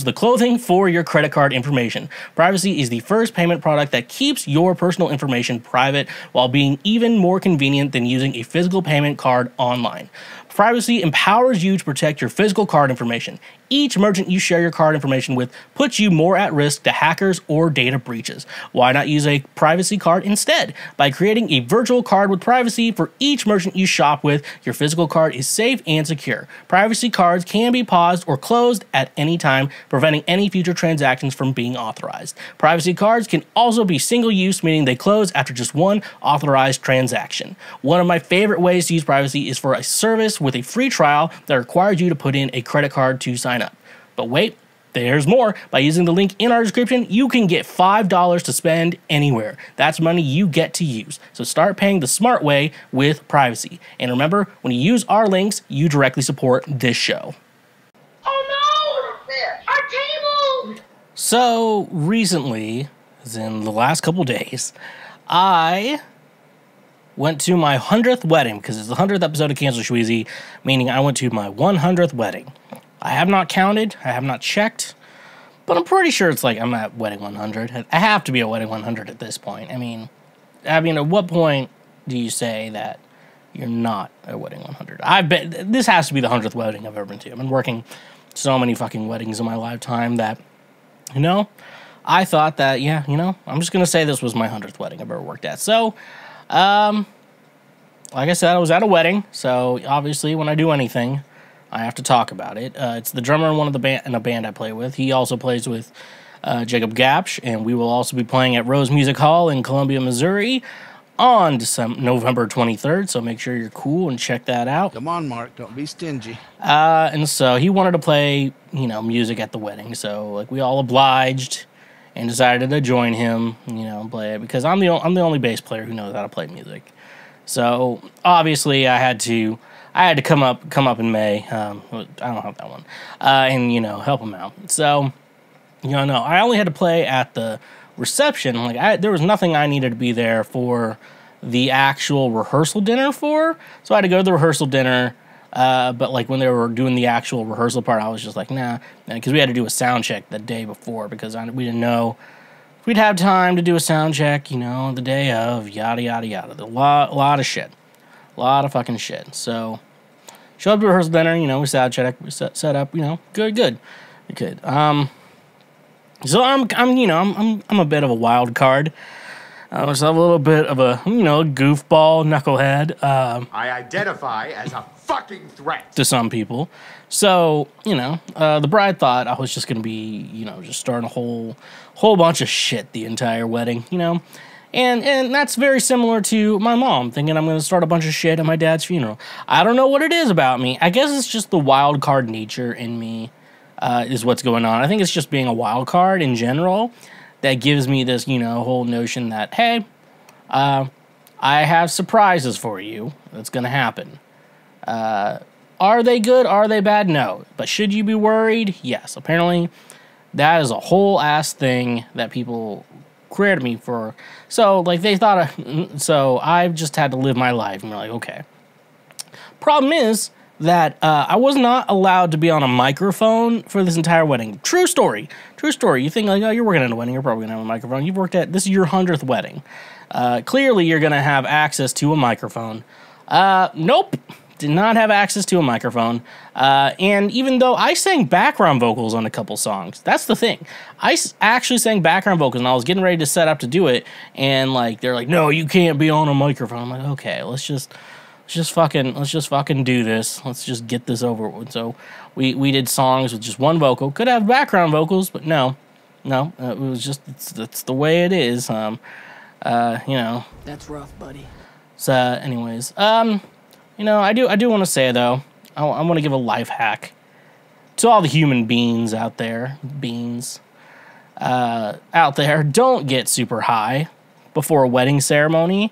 the clothing for your credit card information. Privacy is the first payment product that keeps your personal information private while being even more convenient than using a physical payment card online. Privacy empowers you to protect your physical card information. Each merchant you share your card information with puts you more at risk to hackers or data breaches. Why not use a privacy card instead? By creating a virtual card with privacy for each merchant you shop with, your physical card is safe and secure. Privacy cards can be paused or closed at any time, preventing any future transactions from being authorized. Privacy cards can also be single-use, meaning they close after just one authorized transaction. One of my favorite ways to use privacy is for a service with a free trial that requires you to put in a credit card to sign up. But wait, there's more. By using the link in our description, you can get $5 to spend anywhere. That's money you get to use. So start paying the smart way with Privacy. And remember, when you use our links, you directly support this show. Oh no! Our table! So recently, as in the last couple days, I went to my 100th wedding, because it's the 100th episode of Cancel Schweezy, meaning I went to my 100th wedding. I have not counted, I have not checked, but I'm pretty sure it's like I'm at wedding 100. I have to be at wedding 100 at this point. I mean, at what point do you say that you're not at wedding 100? I bet this has to be the 100th wedding I've ever been to. I've been working so many fucking weddings in my lifetime that, I thought that, I'm just going to say this was my 100th wedding I've ever worked at. So, like I said, I was at a wedding, so obviously when I do anything, I have to talk about it. It's the drummer in a band I play with. He also plays with Jacob Gapsch, and we will also be playing at Rose Music Hall in Columbia, Missouri on November 23rd, so make sure you're cool and check that out. Come on, Mark, don't be stingy. And so he wanted to play, music at the wedding, so we all obliged and decided to join him, play it, because I'm the only bass player who knows how to play music. So obviously I had to come up in May. I don't have that one, and help him out. So no, I only had to play at the reception. There was nothing I needed to be there for the actual rehearsal dinner for. So I had to go to the rehearsal dinner. But when they were doing the actual rehearsal part, I was just like, nah, because we had to do a sound check the day before because we didn't know if we'd have time to do a sound check, the day of, yada, yada, yada. A lot of shit. A lot of fucking shit. So, showed up to rehearsal dinner, we sound check, we set up, good. So I'm a bit of a wild card. I was a little bit of a, goofball, knucklehead. I identify as a fucking threat to some people. So, the bride thought I was just going to be, just starting a whole bunch of shit the entire wedding, And that's very similar to my mom thinking I'm going to start a bunch of shit at my dad's funeral. I don't know what it is about me. I guess it's just the wild card nature in me is what's going on. I think it's just being a wild card in general that gives me this, whole notion that, hey, I have surprises for you that's going to happen. Are they good? Are they bad? No. But should you be worried? Yes. Apparently, that is a whole ass thing that people created me for. So, they thought, so I've just had to live my life. And we're like, okay. Problem is that I was not allowed to be on a microphone for this entire wedding. True story. True story. You think, you're working at a wedding, you're probably going to have a microphone. This is your 100th wedding. Clearly, you're going to have access to a microphone. Nope. Did not have access to a microphone. And even though I sang background vocals on a couple songs, that's the thing. I actually sang background vocals, and I was getting ready to set up to do it, and they're like, no, you can't be on a microphone. I'm like, okay, let's just fucking do this. Let's just get this over with. So we did songs with just one vocal. Could have background vocals, but no, it was just it's the way it is. That's rough, buddy. So, anyways, I do want to say though, I want to give a life hack to all the human beings out there. Don't get super high before a wedding ceremony.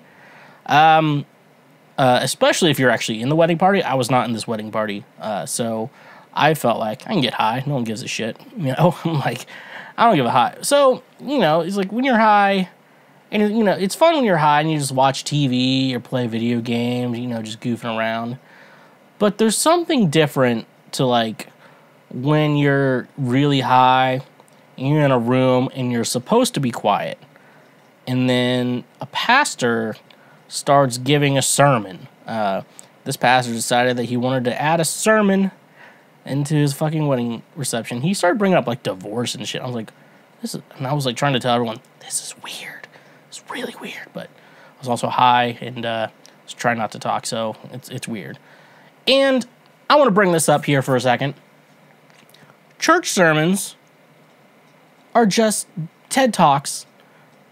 Especially if you're actually in the wedding party. I was not in this wedding party, so I felt like I can get high. No one gives a shit, I'm like, I don't give a high. So, it's like when you're high, and, it's fun when you're high and you just watch TV or play video games, just goofing around. But there's something different to, when you're really high and you're in a room and you're supposed to be quiet. And then a pastor starts giving a sermon. This pastor decided that he wanted to add a sermon into his fucking wedding reception. He started bringing up divorce and shit. I was like, trying to tell everyone, this is weird. It's really weird. But I was also high and was trying not to talk, so it's weird. And I want to bring this up here for a second. Church sermons are just TED Talks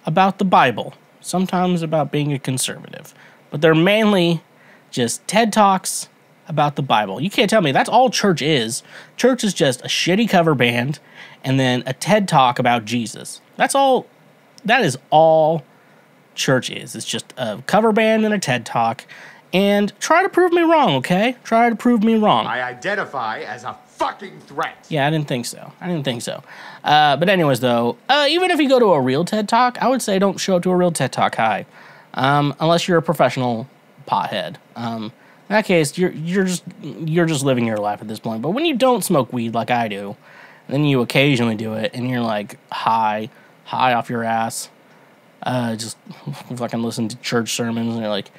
about the Bible. Sometimes about being a conservative. But they're mainly just TED Talks about the Bible. You can't tell me that's all church is. Church is just a shitty cover band and then a TED Talk about Jesus. That's all. That is all church is. It's just a cover band and a TED Talk. And try to prove me wrong, okay? Try to prove me wrong. I identify as a fucking threat. Yeah, I didn't think so. But anyways, though, even if you go to a real TED Talk, I would say don't show up to a real TED Talk high. Unless you're a professional pothead. In that case, you're just living your life at this point. But when you don't smoke weed like I do, and then you occasionally do it, and you're high off your ass, just fucking listen to church sermons, and you're like,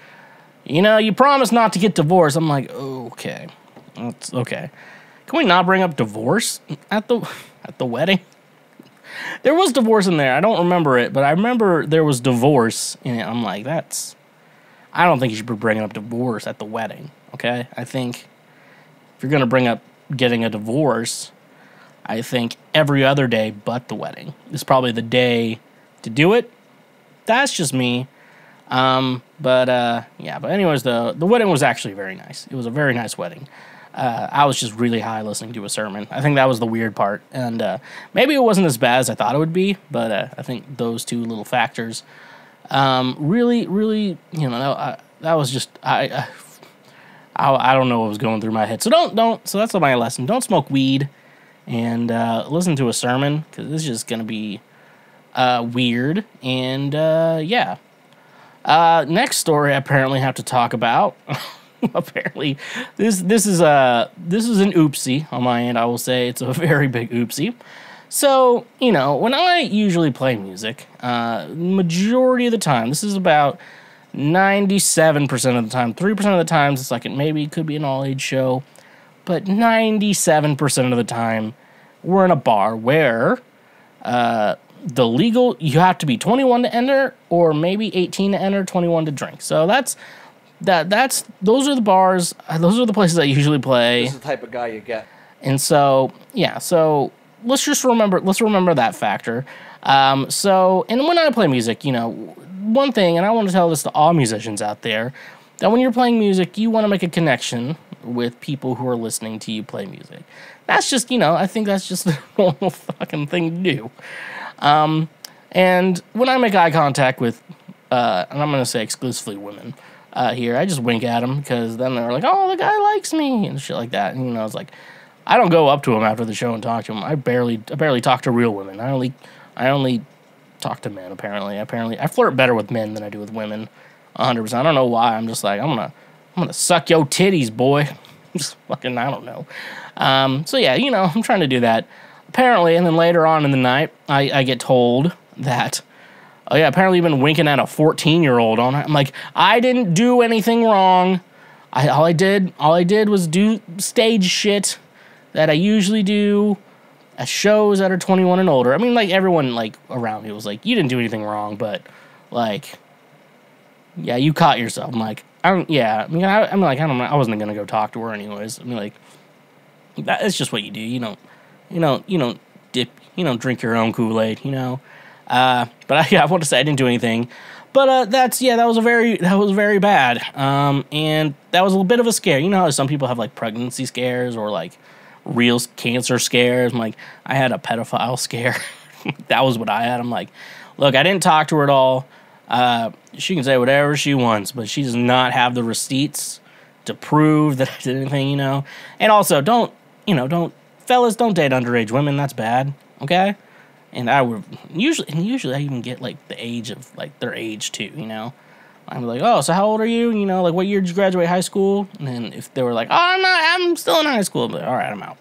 you promised not to get divorced. I'm like, okay, that's okay. Can we not bring up divorce at the wedding? There was divorce in there. I don't remember it, but I remember there was divorce in it. I'm like, I don't think you should be bringing up divorce at the wedding, okay? I think if you're going to bring up getting a divorce, I think every other day but the wedding is probably the day to do it. That's just me. But anyways, the wedding was actually very nice. It was a very nice wedding. I was just really high listening to a sermon. I think that was the weird part. And maybe it wasn't as bad as I thought it would be, but I think those two little factors really, that was just, I don't know what was going through my head. So so that's my lesson. Don't smoke weed and listen to a sermon, because it's just going to be weird. And yeah. Next story I apparently have to talk about. Apparently, this is an oopsie on my end. I will say it's a very big oopsie. So, when I usually play music, majority of the time, this is about 97% of the time, 3% of the times it's it could be an all-age show, but 97% of the time we're in a bar where the legal, you have to be 21 to enter, or maybe 18 to enter, 21 to drink. So that's those are the bars, those are the places I usually play. This is the type of guy you get. And so, yeah, so let's remember that factor. So, and when I play music, you know, one thing, and I want to tell this to all musicians out there, that when you're playing music, you want to make a connection with people who are listening to you play music. That's just, you know, I think that's just the normal fucking thing to do. And when I make eye contact with, and I'm going to say exclusively women here, I just wink at them, because then they're like, oh, the guy likes me, and shit like that. And, you know, it's like, I don't go up to them after the show and talk to them. I barely talk to real women. I only talk to men, apparently. I flirt better with men than I do with women, 100%. I don't know why. I'm just like, I'm gonna suck your titties, boy. Just fucking, I don't know. So yeah, you know, I'm trying to do that. Apparently, and then later on in the night, I get told that, oh yeah, apparently you've been winking at a 14-year-old all night. I'm like, I didn't do anything wrong. All I did was do stage shit that I usually do at shows that are 21 and older. I mean, like, everyone, like, around me was like, you didn't do anything wrong, but, like, yeah, you caught yourself. I'm like, I don't know. I wasn't gonna go talk to her anyways. I mean, like, that's just what you do. You don't drink your own Kool-Aid, you know. But I want to say I didn't do anything. But that was very bad. And that was a little bit of a scare. You know how some people have, like, pregnancy scares or, like, real cancer scares. I'm like, I had a pedophile scare. That was what I had. I'm like, look, I didn't talk to her at all. She can say whatever she wants, but she does not have the receipts to prove that I did anything, you know. And also, fellas, don't date underage women. That's bad, okay? And I would usually I even get, like, the age of, like, their age too, you know. I'm like, oh, so how old are you? You know, like, what year did you graduate high school? And then if they were like, oh, I'm still in high school, I'm like, all right, I'm out.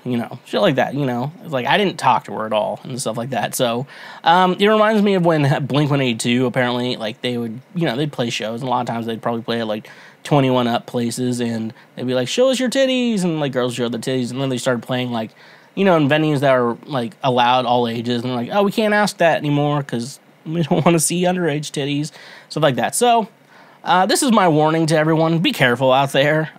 You know, shit like that, you know. It's like, I didn't talk to her at all and stuff like that. So, it reminds me of when Blink-182, apparently, like, they would, you know, they'd play shows, and a lot of times they'd probably play at, like, 21 up places, and they'd be like, show us your titties, and, like, girls show their titties, and then they started playing, like, you know, in venues that are, like, allowed all ages, and they're like, oh, we can't ask that anymore, because we don't want to see underage titties, stuff like that. So, this is my warning to everyone. Be careful out there.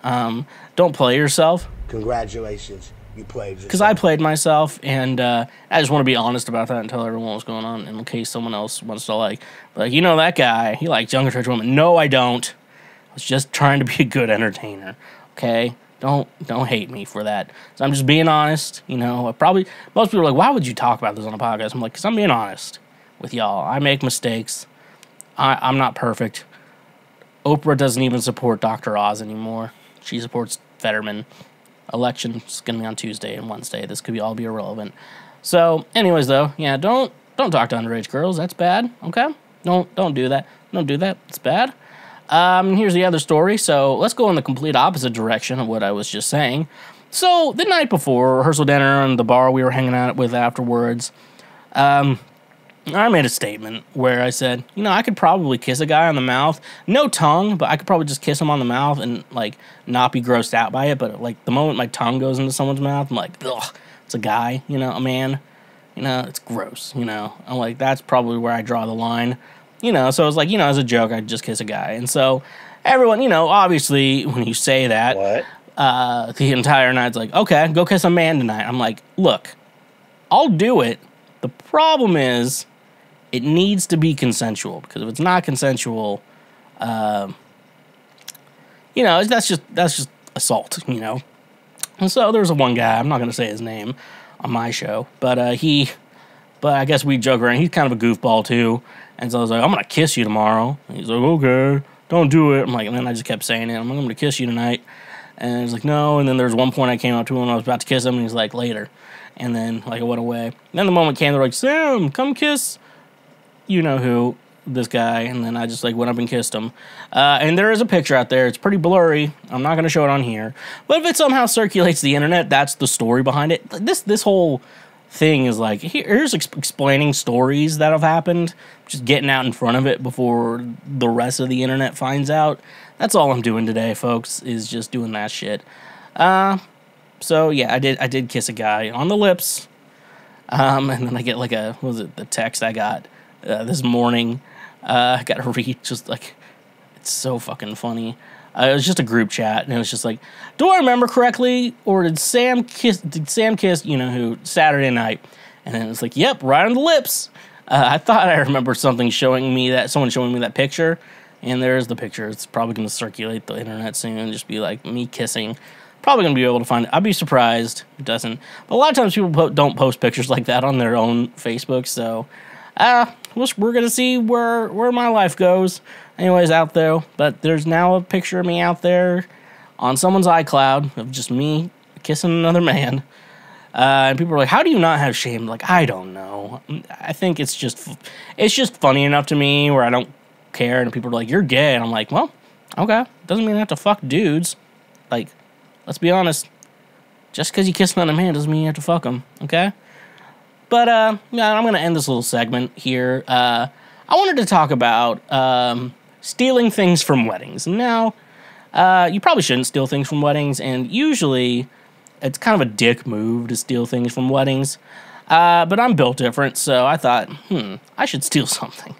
Don't play yourself. Congratulations, you played yourself. Because I played myself, and I just want to be honest about that and tell everyone what's going on in case someone else wants to, like, you know, that guy, he likes younger church women. No, I don't. I was just trying to be a good entertainer, okay? Don't hate me for that. So I'm just being honest, you know. Most people are like, why would you talk about this on a podcast? I'm like, because I'm being honest with y'all. I make mistakes. I'm not perfect. Oprah doesn't even support Dr. Oz anymore. She supports Fetterman. Election's going to be on Tuesday and Wednesday. This could all be irrelevant. So, anyways, though, yeah, don't talk to underage girls. That's bad, okay? Don't do that. Don't do that. It's bad. Here's the other story. So, let's go in the complete opposite direction of what I was just saying. So, the night before, rehearsal dinner and the bar we were hanging out with afterwards, I made a statement where I said, you know, I could probably kiss a guy on the mouth. No tongue, but I could probably just kiss him on the mouth and, like, not be grossed out by it. But, like, the moment my tongue goes into someone's mouth, I'm like, ugh, it's a guy, you know, a man. You know, it's gross, you know. I'm like, that's probably where I draw the line. You know, so it was like, you know, as a joke, I'd just kiss a guy. And so everyone, you know, obviously, when you say that, the entire night's like, okay, go kiss a man tonight. I'm like, look, I'll do it. The problem is, it needs to be consensual, because if it's not consensual, you know, that's just assault, you know. And so there's one guy, I'm not going to say his name on my show, but I guess we joke around. He's kind of a goofball too, and so I was like, I'm going to kiss you tomorrow. And he's like, okay, don't do it. I'm like, and then I just kept saying it. I'm going to kiss you tonight. And he's like, no. And then there's one point I came up to him and I was about to kiss him, and he's like, later. And then, like, it went away. And then the moment came, they're like, Sam, come kiss you know who, this guy. And then I just, like, went up and kissed him. And there is a picture out there. It's pretty blurry. I'm not going to show it on here. But if it somehow circulates the internet, that's the story behind it. This whole thing is like, here's explaining stories that have happened. Just getting out in front of it before the rest of the internet finds out. That's all I'm doing today, folks, is just doing that shit. So, yeah, I did kiss a guy on the lips. And then I get like the text I got this morning. I got to read, just like, it's so fucking funny. It was just a group chat, and it was just like, do I remember correctly, or did Sam kiss, you know who, Saturday night? And then it's like, yep, right on the lips. I thought I remember someone showing me that picture, and there's the picture. It's probably going to circulate the internet soon and just be like me kissing. Probably going to be able to find it. I'd be surprised if it doesn't. But a lot of times people don't post pictures like that on their own Facebook, so we're going to see where my life goes. Anyways, out there. But there's now a picture of me out there on someone's iCloud of just me kissing another man. And people are like, how do you not have shame? Like, I don't know. I think it's just funny enough to me where I don't care. And people are like, you're gay. And I'm like, well, okay. Doesn't mean I have to fuck dudes. Like, let's be honest. Just because you kiss another man doesn't mean you have to fuck him. Okay? But, yeah, I'm going to end this little segment here. I wanted to talk about stealing things from weddings. Now, you probably shouldn't steal things from weddings. And usually, it's kind of a dick move to steal things from weddings. But I'm built different, so I thought, I should steal something.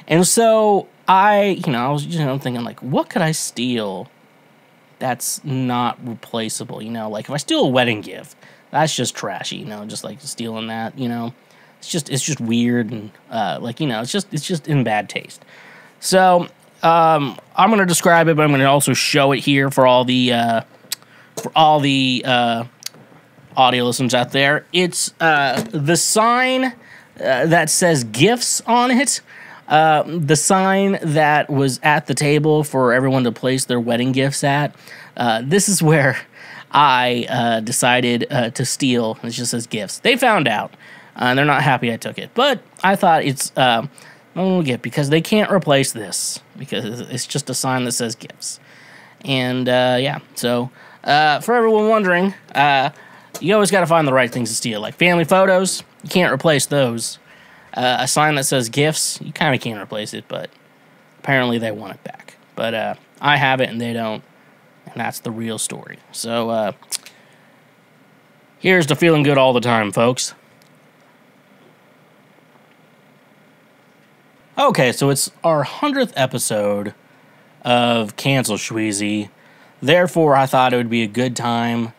And so I was thinking, like, what could I steal that's not replaceable? Like if I steal a wedding gift, that's just trashy, just like stealing that, it's just weird and it's just in bad taste. So I'm gonna describe it, but I'm gonna also show it here for all the audio listeners out there. It's the sign that says gifts on it. The sign that was at the table for everyone to place their wedding gifts at. This is where I decided to steal. It just says gifts. They found out, and they're not happy I took it. But I thought it's a little gift because they can't replace this because it's just a sign that says gifts. And yeah, so for everyone wondering, you always got to find the right things to steal. Like family photos, you can't replace those. A sign that says gifts, you kind of can't replace it, but apparently they want it back. But I have it and they don't, and that's the real story. So here's to feeling good all the time, folks. Okay, so it's our 100th episode of Cancel Schweezy. Therefore, I thought it would be a good time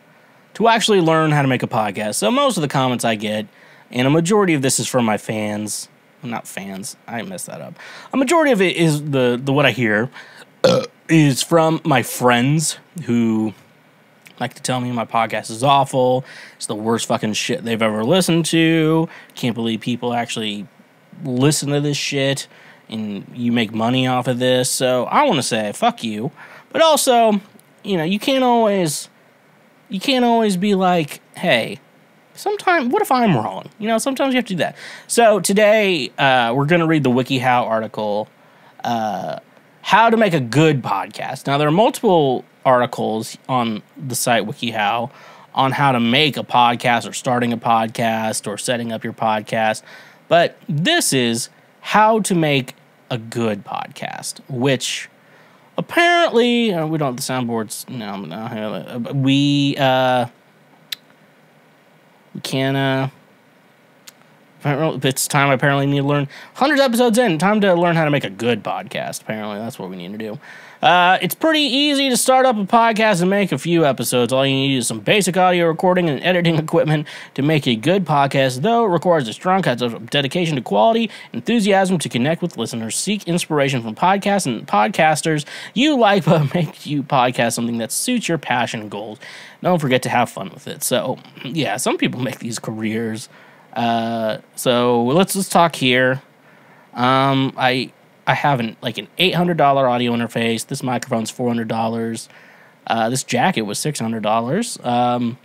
to actually learn how to make a podcast. So most of the comments I get, and a majority of this is from my fans. Not fans. I messed that up. A majority of it is the what I hear is from my friends who like to tell me my podcast is awful. It's the worst fucking shit they've ever listened to. Can't believe people actually listen to this shit and you make money off of this. So I want to say fuck you. But also, you can't always be like, hey, sometimes, what if I'm wrong? Sometimes you have to do that. So today, we're going to read the WikiHow article, How to Make a Good Podcast. Now, there are multiple articles on the site WikiHow on how to make a podcast or starting a podcast or setting up your podcast. But this is how to make a good podcast, which apparently, we don't have the soundboards. No, we can, it's time apparently need to learn 100 episodes in, time to learn how to make a good podcast. Apparently that's what we need to do. It's pretty easy to start up a podcast and make a few episodes. All you need is some basic audio recording and editing equipment to make a good podcast, though it requires a strong kind of dedication to quality, enthusiasm to connect with listeners, seek inspiration from podcasts and podcasters you like, but make you podcast something that suits your passion and goals. Don't forget to have fun with it. So, yeah, some people make these careers. So let's talk here. I have an $800 audio interface. This microphone's $400. This jacket was $600.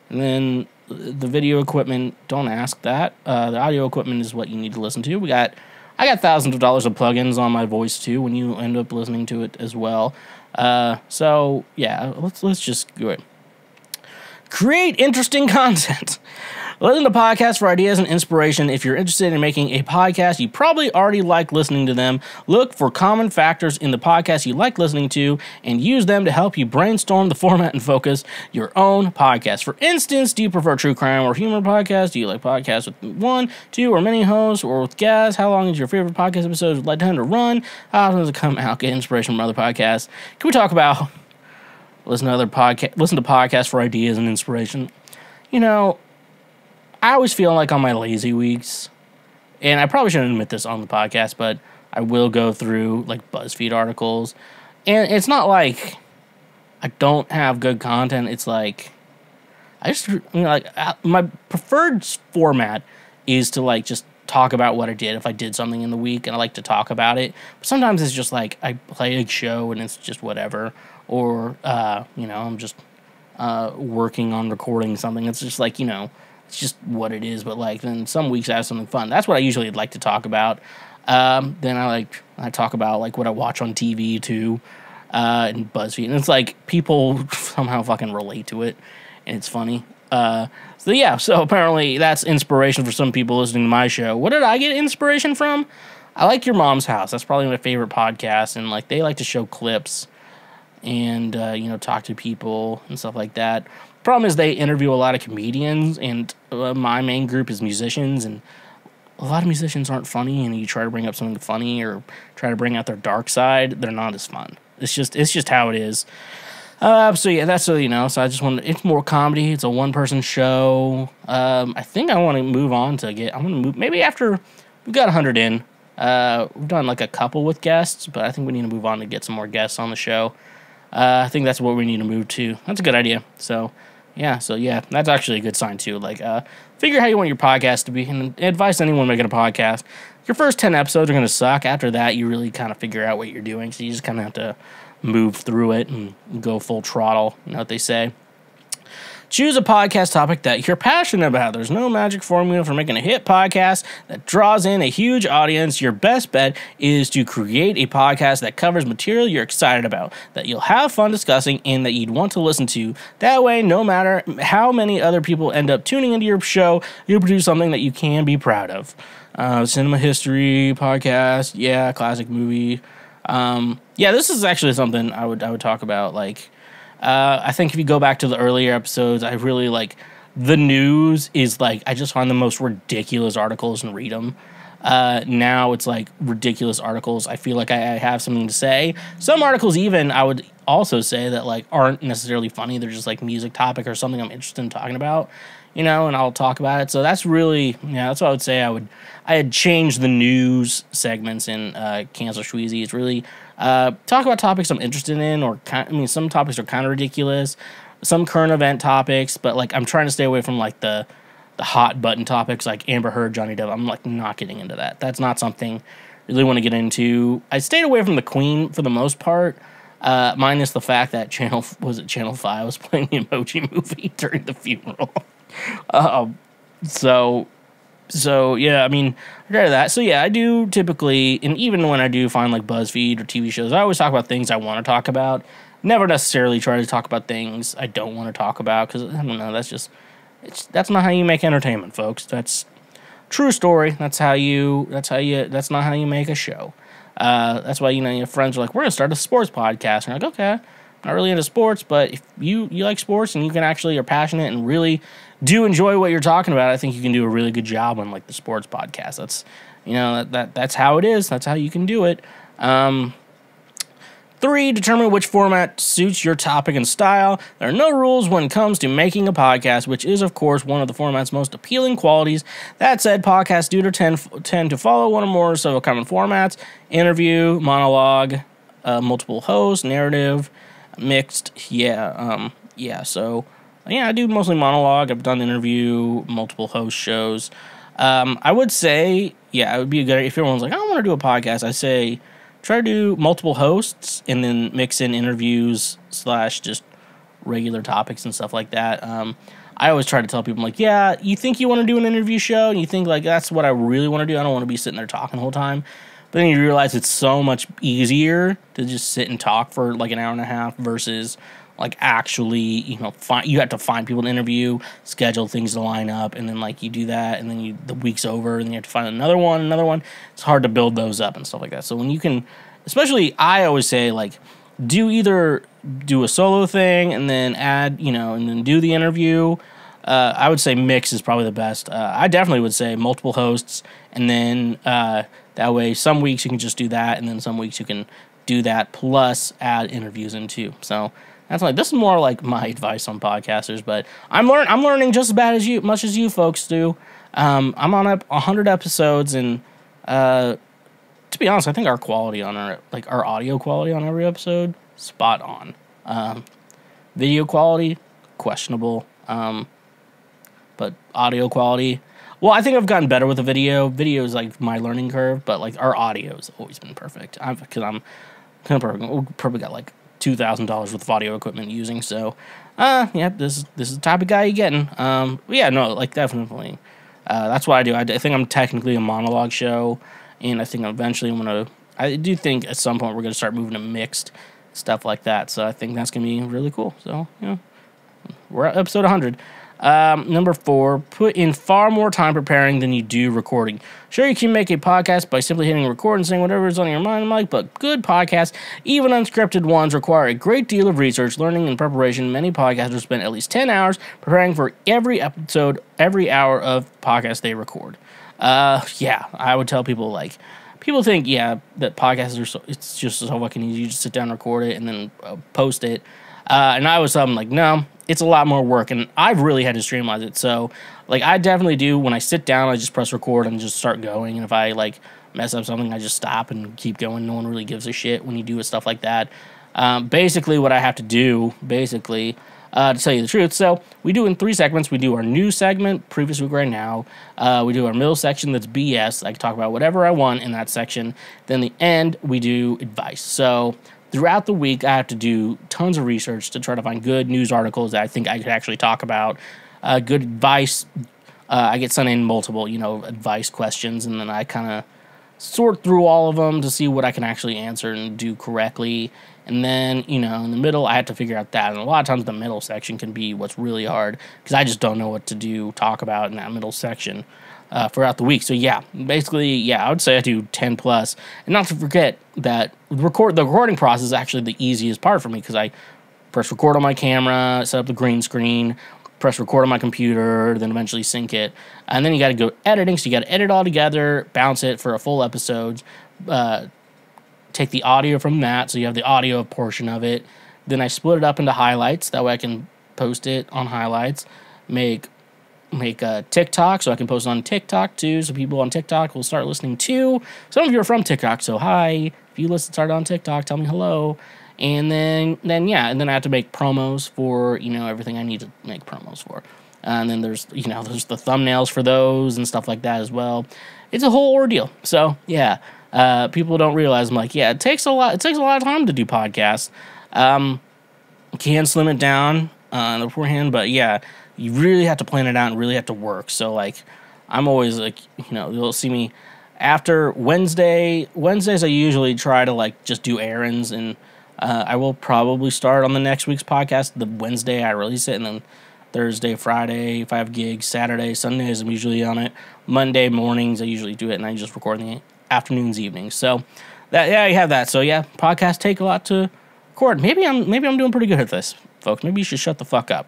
And then the video equipment, don't ask that. The audio equipment is what you need to listen to. I got thousands of dollars of plugins on my voice too when you end up listening to it as well. So yeah, let's just do it. Create interesting content. Listen to podcasts for ideas and inspiration. If you're interested in making a podcast, you probably already like listening to them. Look for common factors in the podcast you like listening to and use them to help you brainstorm the format and focus your own podcast. For instance, do you prefer true crime or humor podcasts? Do you like podcasts with one, two, or many hosts, or with guests? How long is your favorite podcast episode would like to run? How often does it come out? Get inspiration from other podcasts. Can we talk about listen to podcasts for ideas and inspiration? You know, I always feel like on my lazy weeks, and I probably shouldn't admit this on the podcast, but I will go through like BuzzFeed articles, and it's not like I don't have good content. It's like my preferred format is to like just talk about what I did if I did something in the week, and I like to talk about it. But sometimes it's just like I play a show and it's just whatever, or I'm just working on recording something. It's just like it's just what it is. But like then some weeks I have something fun. That's what I usually like to talk about. Then I talk about like what I watch on TV too, and BuzzFeed, and it's like people somehow fucking relate to it, and it's funny. So apparently that's inspiration for some people listening to my show. What did I get inspiration from? I like Your Mom's House. That's probably my favorite podcast, and like they like to show clips and talk to people and stuff like that. Problem is they interview a lot of comedians, and my main group is musicians, and a lot of musicians aren't funny, and you try to bring up something funny or try to bring out their dark side, they're not as fun. It's just how it is. So I just wanted, it's more comedy. It's a one-person show. I think I want to move on maybe after we've got 100 in. We've done like a couple with guests, but I think we need to move on to get some more guests on the show. I think that's what we need to move to. That's a good idea. So that's actually a good sign too. Like, figure how you want your podcast to be, and advice to anyone making a podcast. Your first 10 episodes are going to suck. After that, you really kind of figure out what you're doing. So you just kind of have to move through it and go full throttle. You know what they say? Choose a podcast topic that you're passionate about. There's no magic formula for making a hit podcast that draws in a huge audience. Your best bet is to create a podcast that covers material you're excited about, that you'll have fun discussing, and that you'd want to listen to. That way, no matter how many other people end up tuning into your show, you'll produce something that you can be proud of. Cinema history podcast, classic movie. This is actually something I would talk about. Like, I think if you go back to the earlier episodes, I really like the news is like, I just find the most ridiculous articles and read them. Now it's like ridiculous articles. I feel like I have something to say. Some articles even I would also say that like aren't necessarily funny. They're just like music topic or something I'm interested in talking about, and I'll talk about it. So that's really, that's what I would say. I had changed the news segments in Cancel Schweezy. It's really talk about topics I'm interested in, or some topics are kind of ridiculous, some current event topics, but like I'm trying to stay away from like the hot button topics like Amber Heard, Johnny Depp. I'm like not getting into that. That's not something I really want to get into. I stayed away from the Queen for the most part, minus the fact that Channel 5 was playing the Emoji Movie during the funeral. So yeah, I mean, I got that. So yeah, I do typically, and even when I do find like BuzzFeed or TV shows, I always talk about things I want to talk about. Never necessarily try to talk about things I don't want to talk about, because I don't know. That's not how you make entertainment, folks. That's true story. That's not how you make a show. That's why your friends are like, we're gonna start a sports podcast, and you're like, okay, I'm not really into sports, but if you like sports and you can actually are passionate and really do enjoy what you're talking about, I think you can do a really good job on like the sports podcast. That's that's how it is. That's how you can do it. 3, determine which format suits your topic and style. There are no rules when it comes to making a podcast, which is, of course, one of the format's most appealing qualities. That said, podcasts do tend to follow one or more several common formats: interview, monologue, multiple hosts, narrative, mixed. So I do mostly monologue. I've done interview, multiple host shows. I would say, it would be a good idea if everyone's like, I want to do a podcast. I say, try to do multiple hosts and then mix in interviews / just regular topics and stuff like that. I always try to tell people, like, you think you want to do an interview show and you think, like, that's what I really want to do. I don't want to be sitting there talking the whole time. But then you realize it's so much easier to just sit and talk for, like, an hour and a half versus like actually, you know, you have to find people to interview, schedule things to line up, and then like you do that, and then the week's over, and then you have to find another one. It's hard to build those up and stuff like that. So when you can, especially, I always say like, either do a solo thing and then add, you know, and then do the interview. I would say mix is probably the best. I definitely would say multiple hosts, and then that way some weeks you can just do that, and then some weeks you can do that plus add interviews in too. So that's like, this is more like my advice on podcasters, but I'm learning just as bad as much as you folks do. I'm on 100 episodes, and to be honest, I think our quality on our audio quality on every episode, spot on. Video quality, questionable. But audio quality, well, I think I've gotten better with the video. Video is like my learning curve, but like our audio has always been perfect. Because I'm kind of perfect. We probably got like $2,000 worth of audio equipment using. So, yeah, this is the type of guy you're getting. Yeah, no, like definitely. That's what I do. I think I'm technically a monologue show, and I think eventually I do think at some point we're gonna start moving to mixed stuff like that. So I think that's gonna be really cool. So yeah, we're at episode 100. Number 4, put in far more time preparing than you do recording. Sure, you can make a podcast by simply hitting record and saying whatever is on your mind, Mike, but good podcasts, even unscripted ones, require a great deal of research, learning, and preparation. Many podcasters spend at least 10 hours preparing for every episode, every hour of podcast they record. Yeah, I would tell people, like, people think, yeah, that podcasts it's just so fucking easy. You just sit down, record it, and then post it. And I was like, no, it's a lot more work, and I've really had to streamline it. So, like, I definitely do. When I sit down, I just press record and just start going. And if I, like, mess up something, I just stop and keep going. No one really gives a shit when you do stuff like that. Basically, what I have to do, to tell you the truth, so we do in 3 segments. We do our news segment, previous week right now. We do our middle section, that's BS. I can talk about whatever I want in that section. Then the end, we do advice. So throughout the week, I have to do tons of research to try to find good news articles that I think I could actually talk about. Good advice. I get sent in multiple, advice questions, and then I kind of sort through all of them to see what I can actually answer and do correctly. And then, in the middle, I have to figure out that. And a lot of times the middle section can be what's really hard because I just don't know what to talk about in that middle section throughout the week. So, yeah, basically, I would say I do 10 plus. And not to forget that the recording process is actually the easiest part for me because I press record on my camera, set up the green screen, press record on my computer, then eventually sync it. And then you got to go editing, so you got to edit all together, bounce it for a full episode, take the audio from that, so you have the audio portion of it. Then I split it up into highlights, that way I can post it on highlights, make a TikTok, so I can post it on TikTok too, so people on TikTok will start listening too. Some of you are from TikTok, so hi. If you started on TikTok, tell me hello. And then I have to make promos for, everything I need to make promos for. And then there's the thumbnails for those and stuff like that as well. It's a whole ordeal. So, yeah, people don't realize, I'm like, yeah, it takes a lot of time to do podcasts. Can slim it down beforehand, but yeah, you really have to plan it out and really have to work. So, like, I'm always like, you'll see me after Wednesdays I usually try to, just do errands, and I will probably start on the next week's podcast the Wednesday I release it, and then Thursday, Friday, if I have gigs, Saturday, Sundays, I'm usually on it. Monday mornings, I usually do it, and I just record in the afternoons, evenings. So, you have that. So, yeah, podcasts take a lot to record. Maybe I'm doing pretty good at this, folks. Maybe you should shut the fuck up.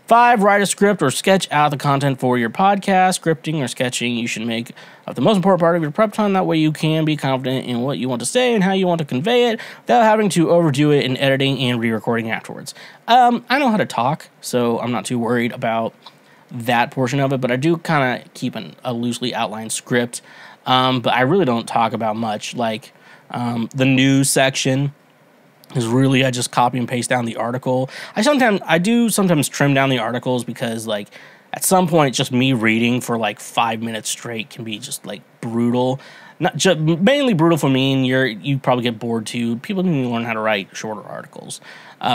5, write a script or sketch out the content for your podcast. Scripting or sketching you should make the most important part of your prep time. That way you can be confident in what you want to say and how you want to convey it without having to overdo it in editing and re-recording afterwards. I know how to talk, so I'm not too worried about that portion of it, but I do kind of keep a loosely outlined script. But I really don't talk about much, like the news section. Is really I just copy and paste down the article. I do sometimes trim down the articles because at some point just me reading for 5 minutes straight can be just brutal. Not just mainly brutal for me, and you probably get bored too. People need to learn how to write shorter articles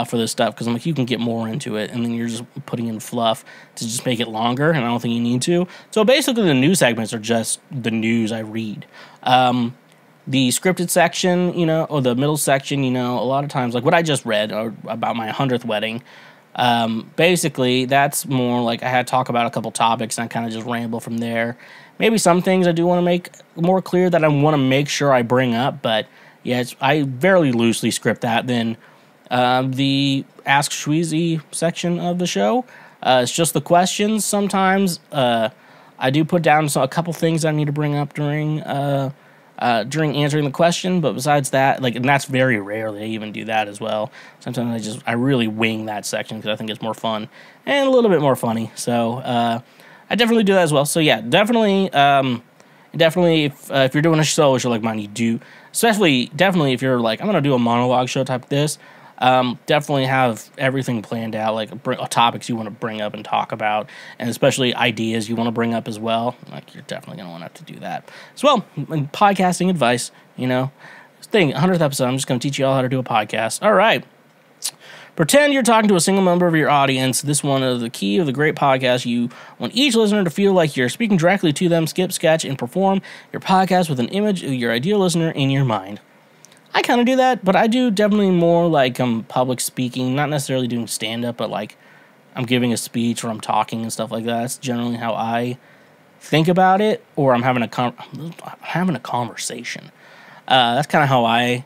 for this stuff because you can get more into it, and then you're just putting in fluff to just make it longer, and I don't think you need to. So basically, the news segments are just the news I read. the scripted section, you know, or the middle section, you know, a lot of times, like what I just read about my 100th wedding, basically that's more like I had to talk about a couple topics and I kind of just ramble from there. Maybe some things I do want to make more clear that I want to make sure I bring up, but yeah, I very loosely script that. Then the Ask Schweezy section of the show, it's just the questions. Sometimes I do put down a couple things I need to bring up during answering the question, but besides that, like, and that's very rarely I even do that as well. Sometimes I really wing that section because I think it's more fun and a little bit more funny. So I definitely do that as well. So yeah, definitely if you're doing a solo show like mine, you do, definitely if you're like, I'm gonna do a monologue show type of this, definitely have everything planned out, like topics you want to bring up and talk about, and especially ideas you want to bring up as well. Like, you're definitely going to want to have to do that as well. And podcasting advice, you know, 100th episode, I'm just going to teach you all how to do a podcast. All right. Pretend you're talking to a single member of your audience. This one is the key of the great podcast. You want each listener to feel like you're speaking directly to them. Skip, sketch, and perform your podcast with an image of your ideal listener in your mind. I kind of do that, but I do definitely more like public speaking, not necessarily doing stand-up, but like I'm giving a speech or I'm talking and stuff like that. That's generally how I think about it, or I'm having a conversation. That's kind of how I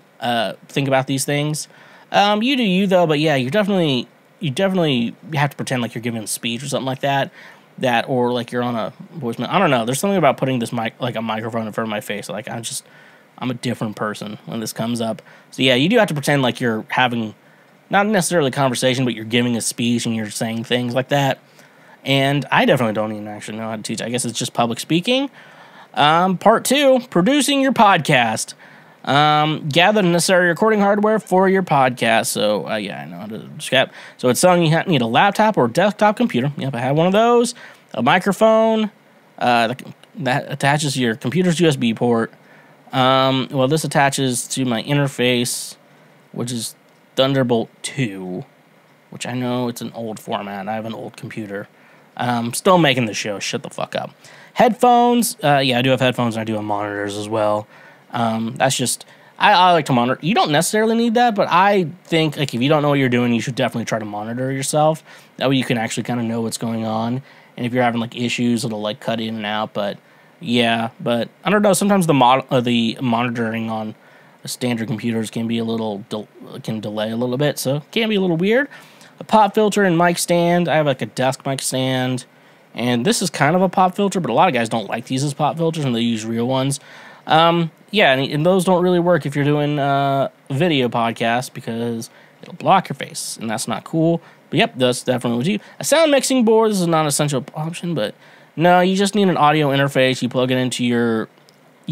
think about these things. You do you, though, but yeah, you definitely have to pretend like you're giving a speech or something like that, or like you're on a voicemail. I don't know. There's something about putting this a microphone in front of my face. Like, I'm a different person when this comes up. So yeah, you do have to pretend like you're having not necessarily a conversation, but you're giving a speech and you're saying things like that. And I definitely don't even actually know how to teach. I guess it's just public speaking. Part 2, producing your podcast. Gather the necessary recording hardware for your podcast. So yeah, I know how to describe. So it's telling you need a laptop or a desktop computer. Yep, I have one of those. A microphone that attaches to your computer's USB port. Well, this attaches to my interface, which is Thunderbolt 2, which I know it's an old format. I have an old computer. Still making the show. Shut the fuck up. Headphones. Yeah, I do have headphones and I do have monitors as well. That's just, I like to monitor. You don't necessarily need that, but I think, like, if you don't know what you're doing, you should definitely try to monitor yourself. That way you can actually kind of know what's going on. And if you're having, like, issues, it'll, like, cut in and out, but yeah, but I don't know. Sometimes the monitoring on standard computers can be can delay a little bit, so it can be a little weird. A pop filter and mic stand. I have like a desk mic stand, and this is kind of a pop filter, but a lot of guys don't like these as pop filters, and they use real ones. Yeah, and those don't really work if you're doing video podcasts because it'll block your face, and that's not cool. But yep, that's definitely what you. A sound mixing board. This is not an essential option, but no, you just need an audio interface. You plug it into you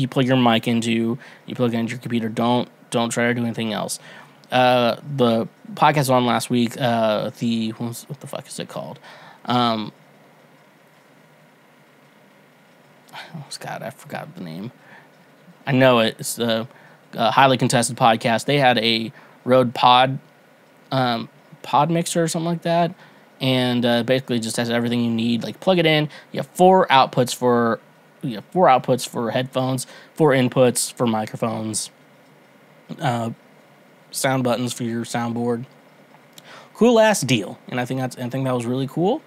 plug your mic into, you plug it into your computer. Don't try to do anything else. The podcast on last week, what the fuck is it called? Oh, God, I forgot the name. I know it. It's the highly contested podcast. They had a Rode pod mixer or something like that. And basically just has everything you need. Like, plug it in. You have four outputs for headphones, 4 inputs for microphones, sound buttons for your soundboard. Cool ass deal. And I think that was really cool.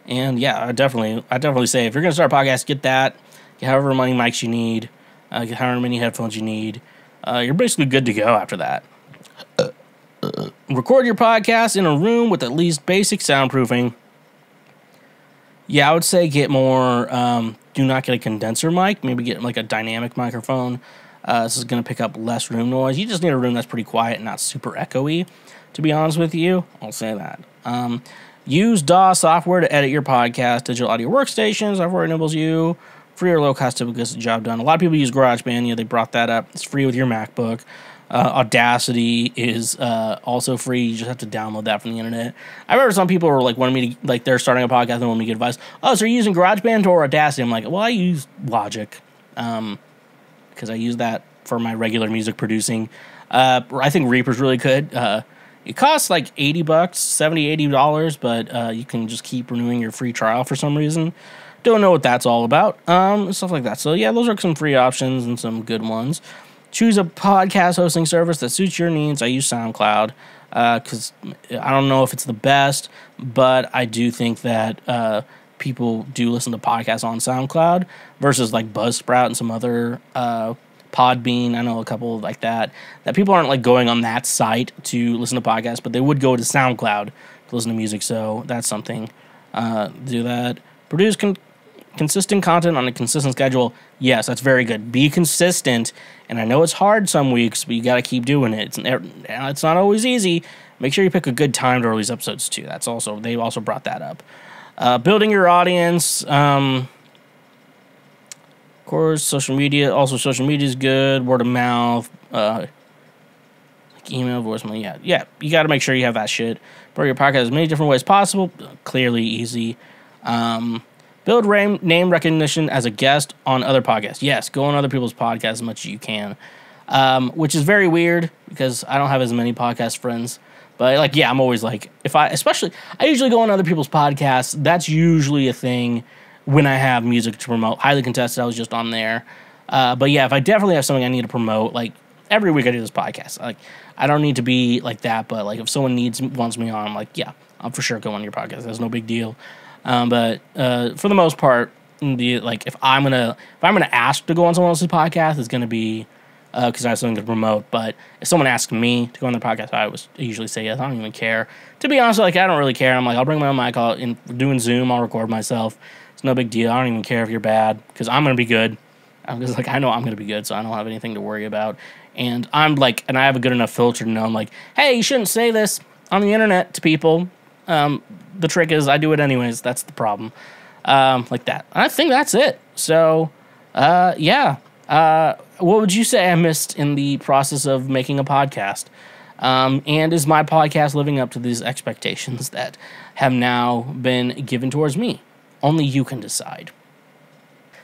And yeah, I definitely say if you're gonna start a podcast, get that. Get however many mics you need. Get however many headphones you need. You're basically good to go after that. Record your podcast in a room with at least basic soundproofing. Yeah, I would say get more, do not get a condenser mic. Maybe get like a dynamic microphone. This is going to pick up less room noise. You just need a room that's pretty quiet and not super echoey, to be honest with you. I'll say that. Use DAW software to edit your podcast. Digital audio workstation software enables you free or low cost to get the job done. A lot of people use GarageBand. Yeah, they brought that up. It's free with your MacBook. Audacity is also free. You just have to download that from the internet. I remember some people were like wanting me to, like, they're starting a podcast and wanting me to get advice. Oh, so you're using GarageBand or Audacity? I'm like, well, I use Logic because I use that for my regular music producing. I think Reaper's really good. It costs like $80, $70-$80, but you can just keep renewing your free trial for some reason. Don't know what that's all about. Stuff like that. So yeah, those are some free options and some good ones. Choose a podcast hosting service that suits your needs. I use SoundCloud because I don't know if it's the best, but I do think that people do listen to podcasts on SoundCloud versus like Buzzsprout and some other Podbean. I know a couple like that people aren't like going on that site to listen to podcasts, but they would go to SoundCloud to listen to music. So that's something. Do that. Produce consistent content on a consistent schedule. Yes, that's very good. Be consistent. And I know it's hard some weeks, but you got to keep doing it. It's not always easy. Make sure you pick a good time to release episodes too. They also brought that up. Building your audience. Of course, social media. Also, social media is good. Word of mouth. Like email, voicemail. Yeah. You got to make sure you have that shit. Promote your podcast as many different ways possible. Clearly easy. Build name recognition as a guest on other podcasts. Yes, go on other people's podcasts as much as you can. Which is very weird because I don't have as many podcast friends. But like, yeah, I'm always like, I usually go on other people's podcasts. That's usually a thing when I have music to promote. Highly Contested, I was just on there. But yeah, if I definitely have something I need to promote, like every week I do this podcast. Like I don't need to be like that, but like if someone wants me on, I'm like, yeah, I'll for sure go on your podcast. That's no big deal. But for the most part, if I'm gonna ask to go on someone else's podcast, it's gonna be because I have something to promote. But if someone asks me to go on their podcast, I usually say yes. I don't even care. To be honest, like I don't really care. I'm like, I'll bring my own mic. Doing Zoom, I'll record myself. It's no big deal. I don't even care if you're bad because I'm gonna be good. I'm just like, I know I'm gonna be good, so I don't have anything to worry about. And I have a good enough filter to know I'm like, hey, you shouldn't say this on the internet to people. The trick is I do it anyways. That's the problem. Like that. I think that's it. So, yeah. What would you say I missed in the process of making a podcast? And is my podcast living up to these expectations that have now been given towards me? Only you can decide.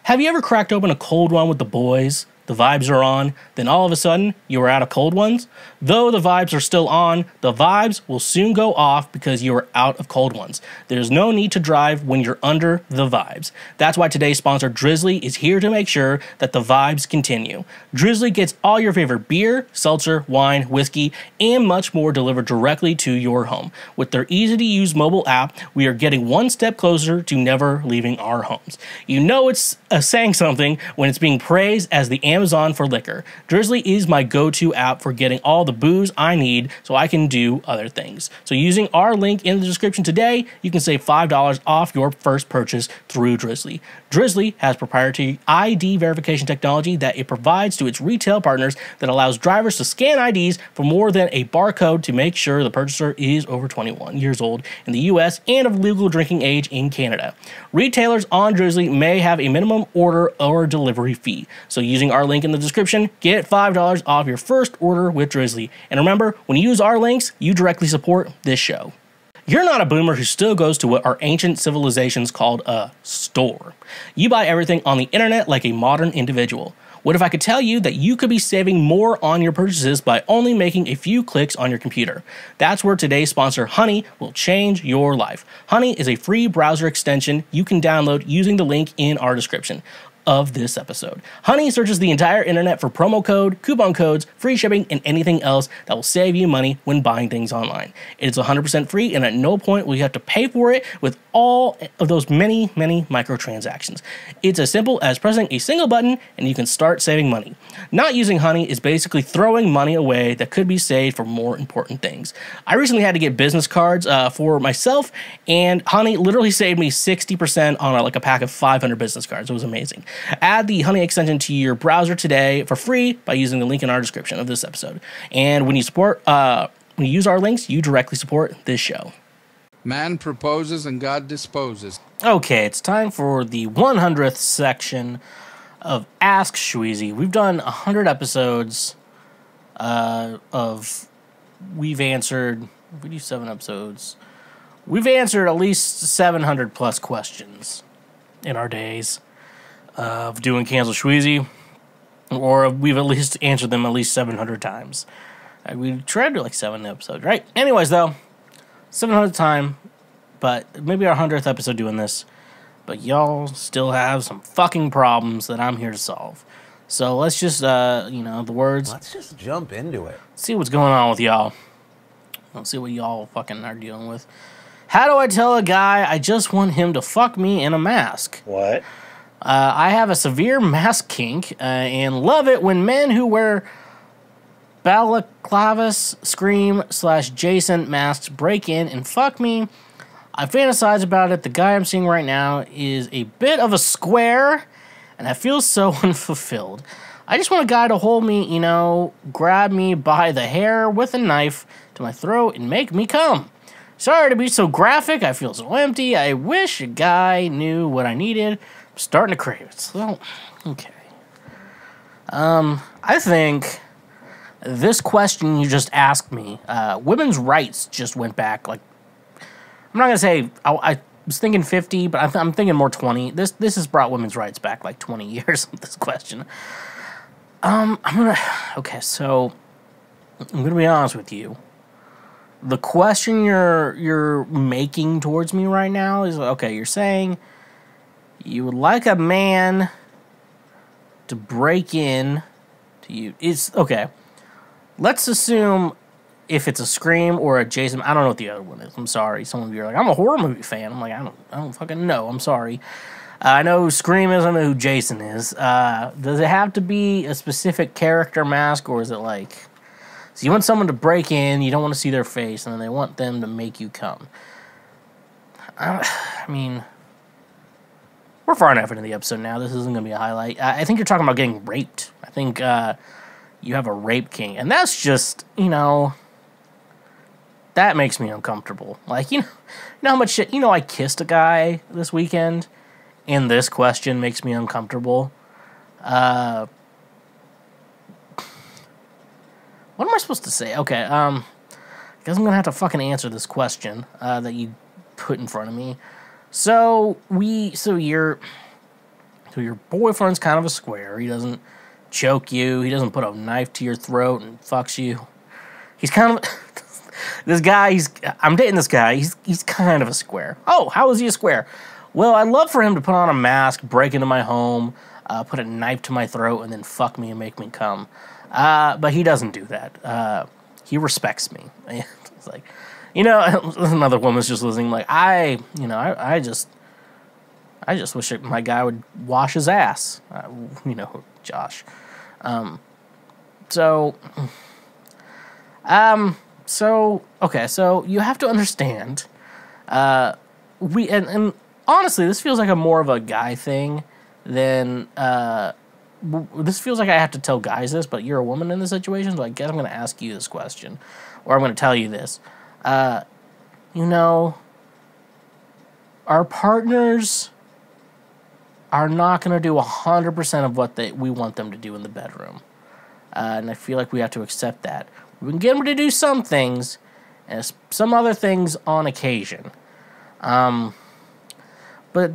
Have you ever cracked open a cold one with the boys? The vibes are on, then all of a sudden, you are out of cold ones? Though the vibes are still on, the vibes will soon go off because you are out of cold ones. There's no need to drive when you're under the vibes. That's why today's sponsor, Drizly, is here to make sure that the vibes continue. Drizly gets all your favorite beer, seltzer, wine, whiskey, and much more delivered directly to your home. With their easy-to-use mobile app, we are getting one step closer to never leaving our homes. You know it's saying something when it's being praised as the Amazon for liquor. Drizly is my go-to app for getting all the booze I need so I can do other things. So using our link in the description today, you can save $5 off your first purchase through Drizly. Drizly has proprietary ID verification technology that it provides to its retail partners that allows drivers to scan IDs for more than a barcode to make sure the purchaser is over 21 years old in the US and of legal drinking age in Canada. Retailers on Drizly may have a minimum order or delivery fee. So using our link in the description, get $5 off your first order with Drizly. And remember, when you use our links, you directly support this show. You're not a boomer who still goes to what our ancient civilizations called a store. You buy everything on the internet like a modern individual. What if I could tell you that you could be saving more on your purchases by only making a few clicks on your computer? That's where today's sponsor, Honey, will change your life. Honey is a free browser extension you can download using the link in our description of this episode. Honey searches the entire internet for promo code, coupon codes, free shipping, and anything else that will save you money when buying things online. It's 100% free, and at no point will you have to pay for it with all of those many microtransactions. It's as simple as pressing a single button and you can start saving money. Not using Honey is basically throwing money away that could be saved for more important things. I recently had to get business cards for myself, and Honey literally saved me 60% on a pack of 500 business cards. It was amazing. Add the Honey extension to your browser today for free by using the link in our description of this episode. And when you use our links, you directly support this show. Man proposes and God disposes. Okay, it's time for the 100th section of Ask Schweezy. We've done 100 episodes we've answered, we do 7 episodes. We've answered at least 700 plus questions in our days of doing Cancel Schweezy, or we've at least answered them at least 700 times. We tried to do 7 episodes, right? Anyways, though, 700th time, but maybe our 100th episode doing this, but y'all still have some fucking problems that I'm here to solve. So let's just, the words. Let's just jump into it. See what's going on with y'all. Let's see what y'all fucking are dealing with. How do I tell a guy I just want him to fuck me in a mask? What? I have a severe mask kink and love it when men who wear balaclavas, scream / Jason masks break in and fuck me. I fantasize about it. The guy I'm seeing right now is a bit of a square, and I feel so unfulfilled. I just want a guy to hold me, grab me by the hair with a knife to my throat and make me come. Sorry to be so graphic. I feel so empty. I wish a guy knew what I needed. I'm starting to crave it. So, okay. I think this question you just asked me, women's rights just went back, like, I'm not going to say, I was thinking 50, but I'm thinking more 20. This has brought women's rights back like 20 years with this question. Okay, so I'm going to be honest with you. The question you're making towards me right now is, okay, you're saying you would like a man to break in to you. It's, okay, let's assume if it's a Scream or a Jason, I don't know what the other one is. I'm sorry. Some of you are like, I'm a horror movie fan. I'm like, I don't fucking know. I'm sorry. I know who Scream is. I know who Jason is. Does it have to be a specific character mask, or is it like, so you want someone to break in, you don't want to see their face, and then they want them to make you come? I mean, we're far enough into the episode now. This isn't going to be a highlight. I think you're talking about getting raped. I think you have a rape king, and that's just, that makes me uncomfortable. Like, you know how much shit, I kissed a guy this weekend, and this question makes me uncomfortable. What am I supposed to say? Okay, I guess I'm gonna have to fucking answer this question that you put in front of me. So your boyfriend's kind of a square. He doesn't choke you. He doesn't put a knife to your throat and fucks you. He's kind of this guy. I'm dating this guy. He's kind of a square. Oh, how is he a square? Well, I'd love for him to put on a mask, break into my home, put a knife to my throat, and then fuck me and make me come. But he doesn't do that. He respects me. It's like, another woman's just listening. Like, I just wish my guy would wash his ass. Josh. Okay, so you have to understand, and honestly, this feels like a more of a guy thing than, this feels like I have to tell guys this, but you're a woman in this situation, so I guess I'm going to ask you this question, or I'm going to tell you this. Our partners are not going to do 100% of what we want them to do in the bedroom. And I feel like we have to accept that. We can get them to do some things, and some other things on occasion. But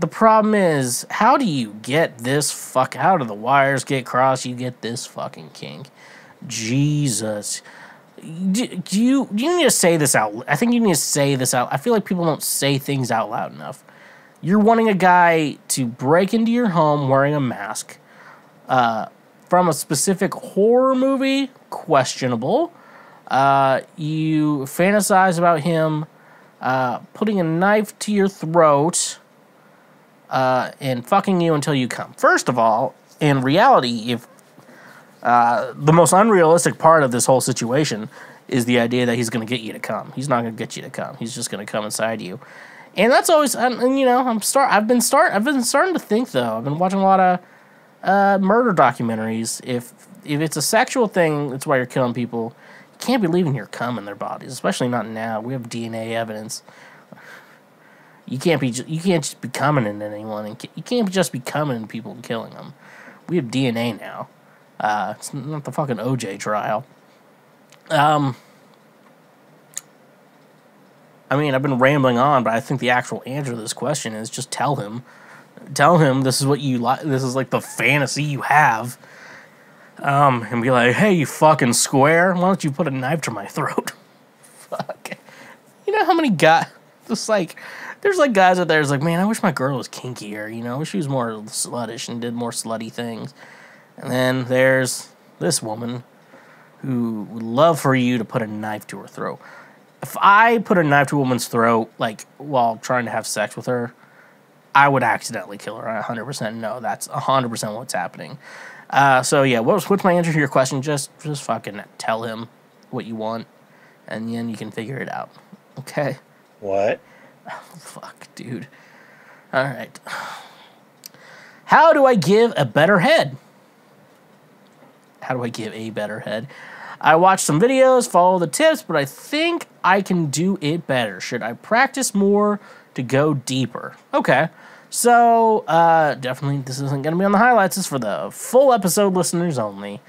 the problem is, how do you get this how do the wires get crossed? You get this fucking kink. Jesus. Do you need to say this out? I think you need to say this out. I feel like people don't say things out loud enough. You're wanting a guy to break into your home wearing a mask. From a specific horror movie, questionable. You fantasize about him putting a knife to your throat and fucking you until you come. First of all, in reality, if the most unrealistic part of this whole situation is the idea that he's going to get you to come. He's not going to get you to come. He's just going to come inside you. And that's always, I've been starting to think, though. I've been watching a lot of murder documentaries. If it's a sexual thing, that's why you're killing people. You can't be leaving your cum in their bodies, especially not now. We have DNA evidence. You can't just be coming in anyone, and you can't just be coming in people and killing them. We have DNA now. It's not the fucking OJ trial. I've been rambling on, but I think the actual answer to this question is just tell him this is what you like. This is like the fantasy you have. And be like, hey, you fucking square, why don't you put a knife to my throat? Fuck. You know how many guys, there's guys out there who's like, man, I wish my girl was kinkier, I wish she was more sluttish and did more slutty things. And then there's this woman who would love for you to put a knife to her throat. If I put a knife to a woman's throat, like, while trying to have sex with her, I would accidentally kill her. I 100% know that's 100% what's happening. So, yeah, what's my answer to your question? Just fucking tell him what you want, and then you can figure it out. Okay? What? Oh, fuck, dude. All right. How do I give a better head? How do I give a better head? I watched some videos, follow the tips, but I think I can do it better. Should I practice more to go deeper? Okay. So, definitely this isn't going to be on the highlights. This is for the full episode listeners only.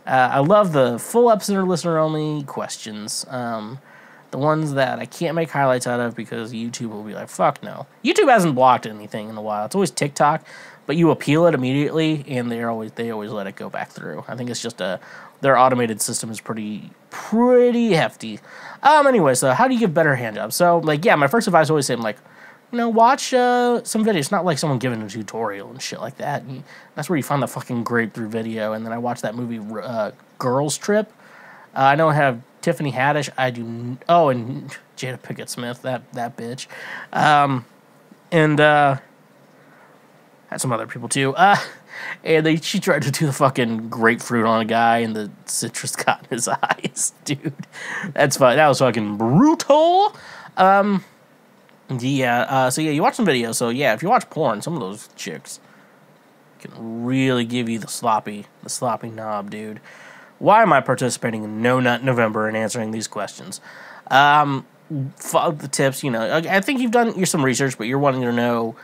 I love the full episode listener only questions. The ones that I can't make highlights out of because YouTube will be like, fuck no. YouTube hasn't blocked anything in a while. It's always TikTok, but you appeal it immediately, and they always let it go back through. I think it's just their automated system is pretty hefty. Anyway, so how do you give better hand jobs? So, like, yeah, my first advice always say, like, watch some videos. Not like someone giving a tutorial and shit like that. And that's where you find the fucking grapefruit video. And then I watched that movie, Girls Trip. I know I have Tiffany Haddish. I do. Oh, and Jada Pinkett Smith. That bitch. And had some other people too. And she tried to do the fucking grapefruit on a guy, and the citrus got in his eyes, dude. That's fine. That was fucking brutal. Yeah. So yeah, you watch some videos. So yeah, if you watch porn, some of those chicks can really give you the sloppy knob, dude. Why am I participating in No Nut November and answering these questions? Follow the tips. I think you've done some research, but you're wanting to know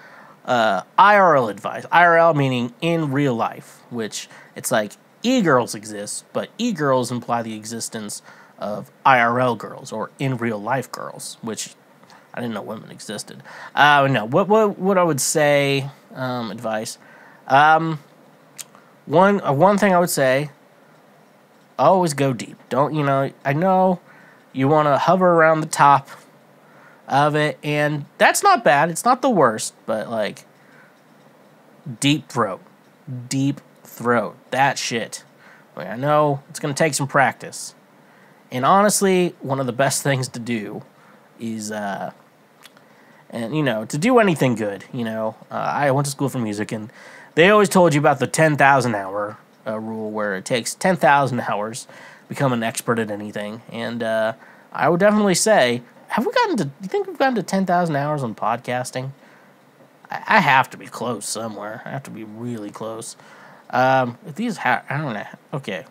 IRL advice. IRL meaning in real life, which it's like e-girls exist, but e-girls imply the existence of IRL girls or in real life girls, which I didn't know women existed. No, what I would say, advice. One thing I would say, always go deep. Don't, I know you want to hover around the top of it, and that's not bad. It's not the worst, but, like, deep throat. That shit. Like, I know it's going to take some practice. And honestly, one of the best things to do is, to do anything good, I went to school for music, and they always told you about the 10,000 hour rule, where it takes 10,000 hours to become an expert at anything. And I would definitely say, do you think we've gotten to 10,000 hours on podcasting? I have to be close somewhere. I have to be really close. I don't know. Okay.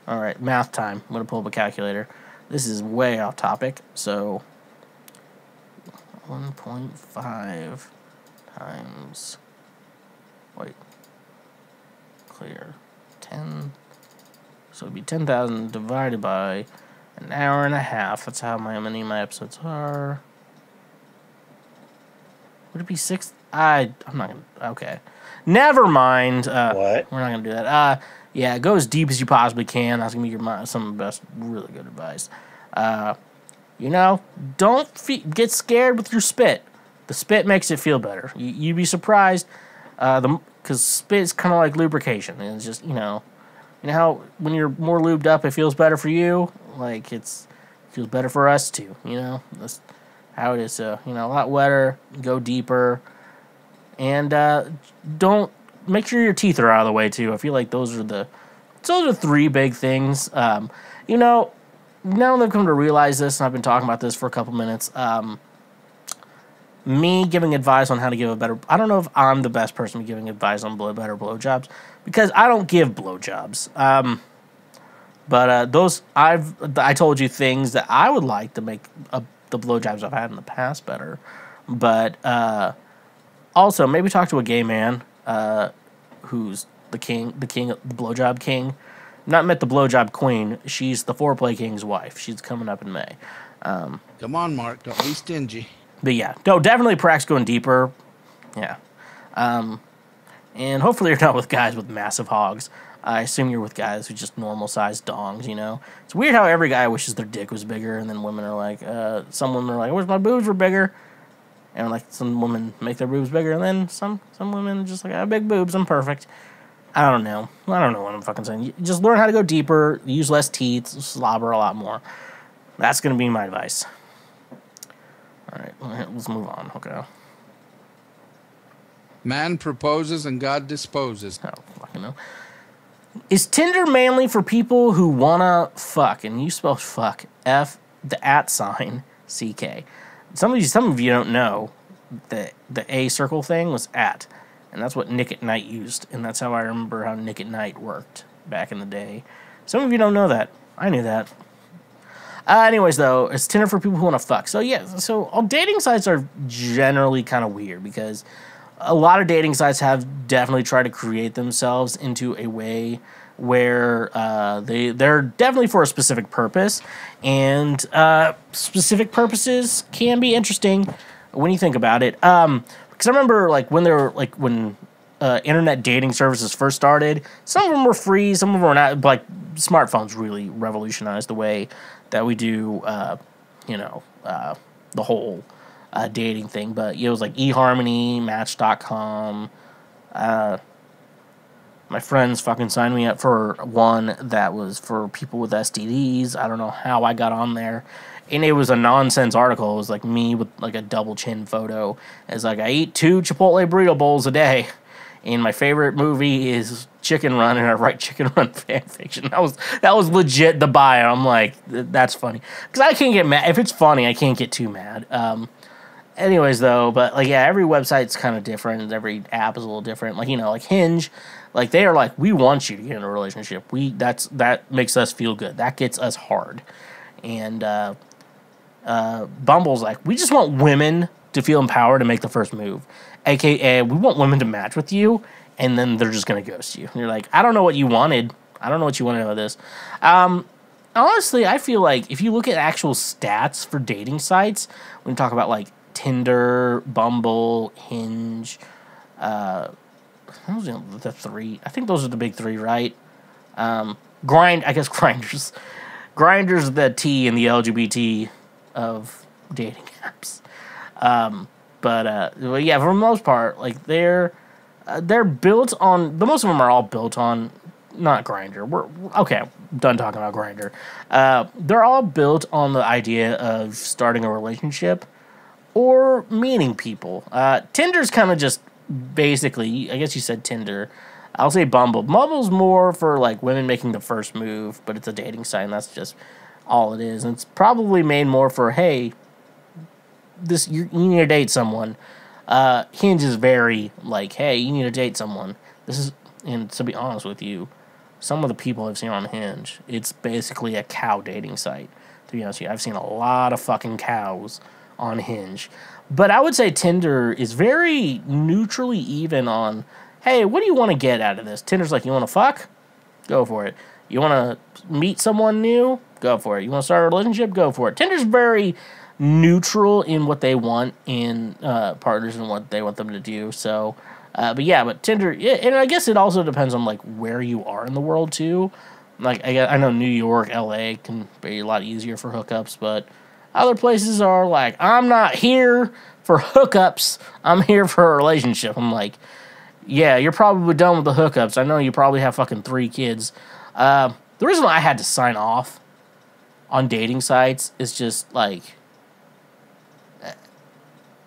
All right, math time. I'm going to pull up a calculator. This is way off topic. So 1.5 times, clear, 10. So it'd be 10,000 divided by an hour and a half. That's how many of my episodes are. Would it be 6? I'm not going to. Okay. Never mind. What? We're not going to do that. Yeah, go as deep as you possibly can. That's going to be some of the best, really good advice. Don't get scared with your spit. The spit makes it feel better. You'd be surprised, because spit is kind of like lubrication. And it's just, how when you're more lubed up, it feels better for you. Like, it feels better for us too. That's how it is. So, a lot wetter, go deeper, and don't make sure your teeth are out of the way too. I feel like those are 3 big things. Now that I've come to realize this, and I've been talking about this for a couple minutes, me giving advice on how to give a better, I don't know if I'm the best person giving advice on better blowjobs, because I don't give blowjobs. But I told you things that I would like to make the blowjobs I've had in the past better. But also, maybe talk to a gay man who's the blowjob king. Not met the blowjob queen. She's the foreplay king's wife. She's coming up in May. Come on, Mark. Don't be stingy. But yeah, no, definitely practice going deeper. Yeah. And hopefully you're not with guys with massive hogs. I assume you're with guys who just normal-sized dongs, It's weird how every guy wishes their dick was bigger, and then women are like, some women are like, I wish my boobs were bigger. And like, some women make their boobs bigger, and then some women are just like, I have big boobs, I'm perfect. I don't know. I don't know what I'm fucking saying. You just learn how to go deeper, use less teeth, slobber a lot more. That's going to be my advice. All right, let's move on. Okay. Man proposes and God disposes. I don't fucking know. Is Tinder mainly for people who wanna fuck? And you spell fuck, F, the @ CK. Some of you don't know that the A circle thing was at, and that's what Nick at Night used, and that's how I remember how Nick at Night worked back in the day. Some of you don't know that. I knew that. Anyways, though, it's Tinder for people who want to fuck. So, yeah, so all dating sites are generally kind of weird because a lot of dating sites have definitely tried to create themselves into a way where they're definitely for a specific purpose, and specific purposes can be interesting when you think about it. Because I remember, like, when internet dating services first started, some of them were free, some of them were not. Like, smartphones really revolutionized the way that we do, the whole dating thing. But it was like eHarmony, Match.com. My friends fucking signed me up for one that was for people with STDs. I don't know how I got on there. And it was a nonsense article. It was like me with like a double chin photo. It's like, I eat 2 Chipotle burrito bowls a day. And my favorite movie is Chicken Run, and I write Chicken Run fan fiction. That was legit the bio. I'm like, that's funny. Because I can't get mad. If it's funny, I can't get too mad. Anyways, though, but like, yeah, every website's kind of different. Every app is a little different. Like, like Hinge, like they are like, we want you to get in a relationship. That makes us feel good. That gets us hard. And Bumble's like, we just want women to feel empowered to make the first move. AKA, we want women to match with you, and then they're just going to ghost you. And you're like, I don't know what you wanted. I don't know what you wanted out of this. Honestly, I feel like if you look at actual stats for dating sites, when you talk about like Tinder, Bumble, Hinge, those are the 3. I think those are the big 3, right? I guess Grindr's the T in the LGBT of dating apps. But yeah, for the most part, like they're built on. The most of them are all built on, not Grindr. We're okay. I'm done talking about Grindr. They're all built on the idea of starting a relationship or meeting people. Tinder's kind of just basically. I guess you said Tinder. I'll say Bumble. Bumble's more for like women making the first move, but it's a dating site, and that's just all it is. And it's probably made more for, hey, you need to date someone. Hinge is very like, hey, you need to date someone. And to be honest with you, some of the people I've seen on Hinge, it's basically a cow dating site. To be honest with you, I've seen a lot of fucking cows on Hinge. But I would say Tinder is very neutrally even on, hey, what do you want to get out of this? Tinder's like, you want to fuck? Go for it. You want to meet someone new? Go for it. You want to start a relationship? Go for it. Tinder's very neutral in what they want in partners and what they want them to do. So, but Tinder, and I guess it also depends on like where you are in the world too. Like I know New York, LA can be a lot easier for hookups, but other places are like, I'm not here for hookups. I'm here for a relationship. I'm like, yeah, you're probably done with the hookups. I know you probably have fucking 3 kids. The reason why I had to sign off on dating sites is just like,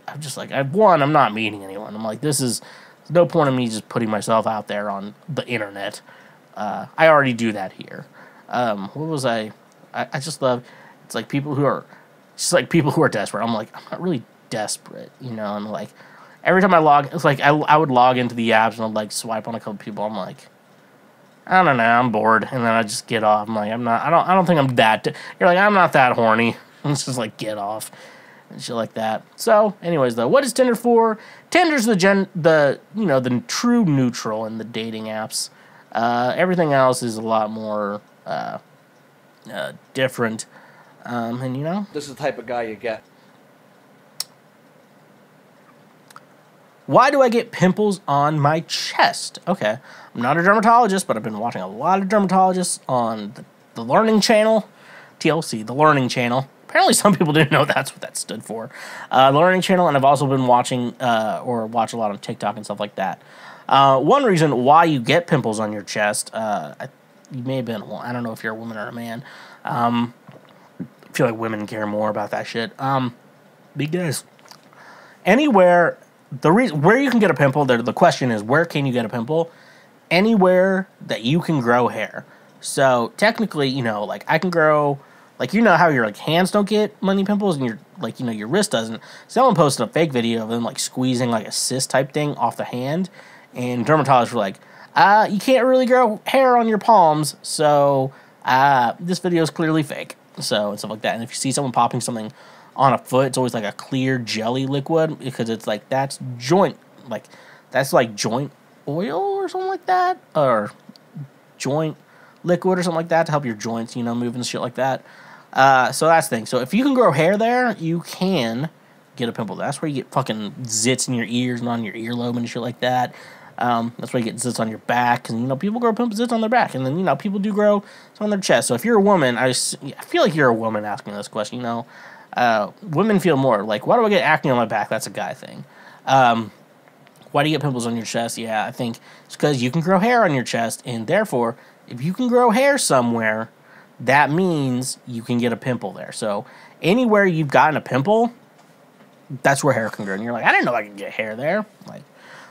I'm just like, I'm not meeting anyone. I'm like, there's no point in me just putting myself out there on the internet. I already do that here. What was I just love, it's like people who are desperate. I'm like, I'm not really desperate, and like, every time I log, it's like, I would log into the apps and I'd like swipe on a couple people. I'm like, I don't know, I'm bored. And then I just get off. I'm like, I don't think I'm that, you're like, I'm not that horny. It's just like, get off. And shit like that. So, anyways, though, what is Tinder for? Tinder's the true neutral in the dating apps. Everything else is a lot more different. And this is the type of guy you get. Why do I get pimples on my chest? Okay, I'm not a dermatologist, but I've been watching a lot of dermatologists on the Learning Channel, TLC, the Learning Channel. Apparently some people didn't know that's what that stood for. The Learning Channel, and I've also been watching, or watch a lot on TikTok and stuff like that. One reason why you get pimples on your chest, you may have been, well, I don't know if you're a woman or a man. I feel like women care more about that shit. Because anywhere, where you can get a pimple, the question is, where can you get a pimple? Anywhere that you can grow hair. So technically, you know, like I can grow, like, you know how your like hands don't get many pimples and your, like, you know, your wrist doesn't. Someone posted a fake video of them like squeezing like a cyst type thing off the hand, and dermatologists were like, you can't really grow hair on your palms, so this video is clearly fake. So and stuff like that. And if you see someone popping something on a foot, it's always like a clear jelly liquid, because it's like that's joint oil or something like that, or joint liquid or something like that to help your joints, you know, move and shit like that. So that's the thing. So if you can grow hair there, you can get a pimple. That's where you get fucking zits in your ears and on your earlobe and shit like that. That's where you get zits on your back, and you know, people grow zits on their back, and then, you know, people do grow some on their chest. So if you're a woman, I feel like you're a woman asking this question. You know, women feel more like, why do I get acne on my back? That's a guy thing. Why do you get pimples on your chest? Yeah, I think it's because you can grow hair on your chest, and therefore, if you can grow hair somewhere, that means you can get a pimple there. So anywhere you've gotten a pimple, that's where hair can grow. And you're like, I didn't know I could get hair there. Like,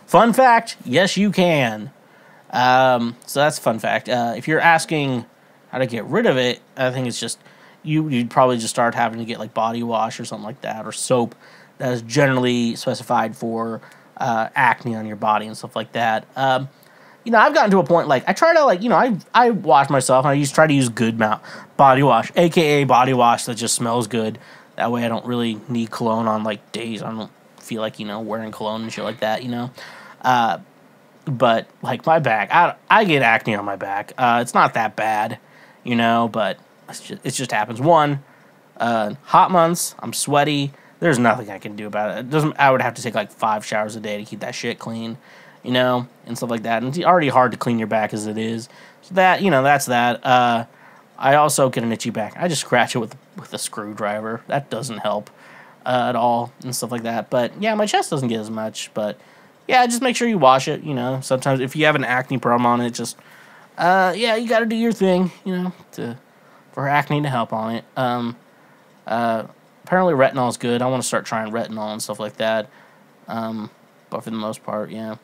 fun fact, yes, you can. So that's a fun fact. If you're asking how to get rid of it, I think it's just, you'd probably just start having to get like body wash or something like that, or soap that is generally specified for acne on your body and stuff like that. You know, I've gotten to a point, like, I try to, like, you know, I wash myself, and I try to use good body wash, a.k.a. body wash that just smells good. That way I don't really need cologne on, like, days I don't feel like, you know, wearing cologne and shit like that, you know. But, like, my back, I get acne on my back. It's not that bad, you know, but it just happens. One, hot months, I'm sweaty. There's nothing I can do about it. I would have to take, like, 5 showers a day to keep that shit clean, you know, and stuff like that. And it's already hard to clean your back as it is. So that, you know, that's that. I also get an itchy back. I just scratch it with a screwdriver. That doesn't help at all and stuff like that. But, yeah, my chest doesn't get as much. But, yeah, just make sure you wash it, you know. Sometimes if you have an acne problem on it, just, yeah, you got to do your thing, you know, for acne to help on it. Apparently retinol is good. I want to start trying retinol and stuff like that. But for the most part, yeah.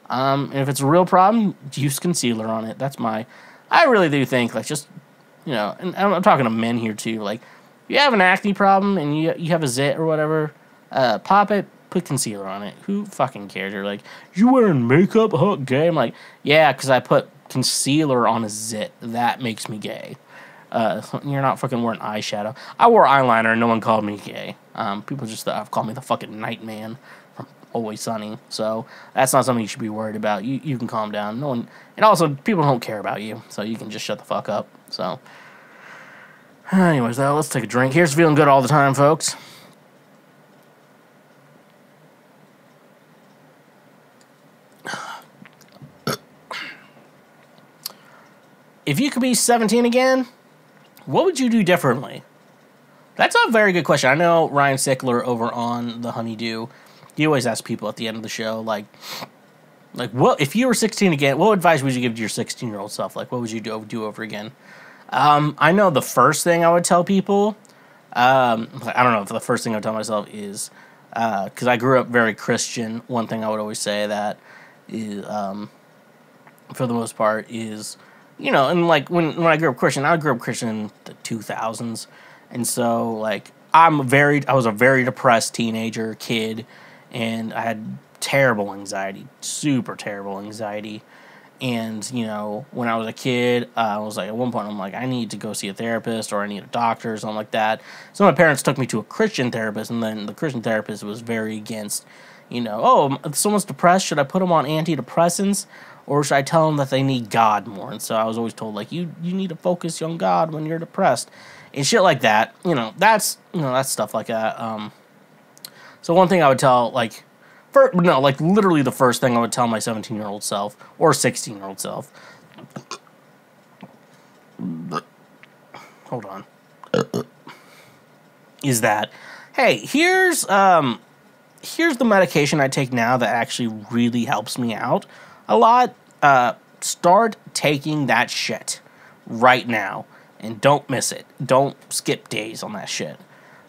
And if it's a real problem, use concealer on it. I really do think, like, just, you know, and I'm talking to men here too, like, if you have an acne problem and you have a zit or whatever, pop it, put concealer on it. Who fucking cares? You're like, you wearing makeup, huh, gay? I'm like, yeah, because I put concealer on a zit. That makes me gay. You're not fucking wearing eyeshadow. I wore eyeliner and no one called me gay. People just called me the fucking night man from Always Sunny. So that's not something you should be worried about. You can calm down. No one, and also people don't care about you, so you can just shut the fuck up. So, anyways, though, let's take a drink. Here's feeling good all the time, folks. If you could be 17 again, what would you do differently? That's a very good question. I know Ryan Sickler over on The Honeydew, he always asks people at the end of the show, like, what if you were 16 again, what advice would you give to your 16-year-old self? Like, what would you do over again? I know the first thing I would tell people, I don't know if the first thing I would tell myself is, because I grew up very Christian, one thing I would always say that is, for the most part, is, you know, and like when I grew up Christian in the 2000s, and so like I was a very depressed teenager kid, and I had terrible anxiety, super terrible anxiety, and you know, when I was a kid, I was like, at one point I'm like, I need to go see a therapist or I need a doctor or something like that. So my parents took me to a Christian therapist, and then the Christian therapist was very against, you know, oh, if someone's depressed, should I put them on antidepressants? Or should I tell them that they need God more? And so I was always told, like, you need to focus on God when you're depressed. And shit like that. That's stuff like that. So one thing I would tell, literally the first thing I would tell my 17-year-old self, or 16-year-old self. Hold on. Is that, hey, here's the medication I take now that actually really helps me out. a lot, start taking that shit right now and don't miss it. Don't skip days on that shit.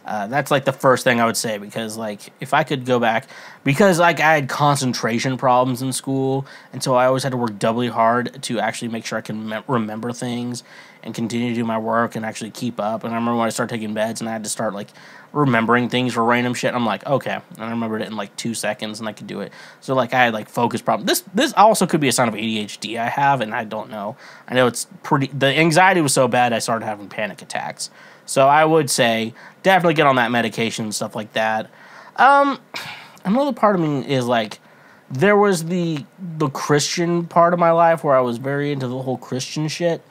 That's like the first thing I would say, because like if I could go back, because like I had concentration problems in school, and so I always had to work doubly hard to actually make sure I can remember things and continue to do my work and actually keep up. And I remember when I started taking meds and I had to start like remembering things for random shit. I'm like, okay, and I remembered it in like 2 seconds and I could do it. So like I had like focus problems. This also could be a sign of ADHD I have, and I don't know. I know it's pretty. The anxiety was so bad I started having panic attacks. So I would say definitely get on that medication and stuff like that. Another part of me is like, there was the Christian part of my life where I was very into the whole Christian shit.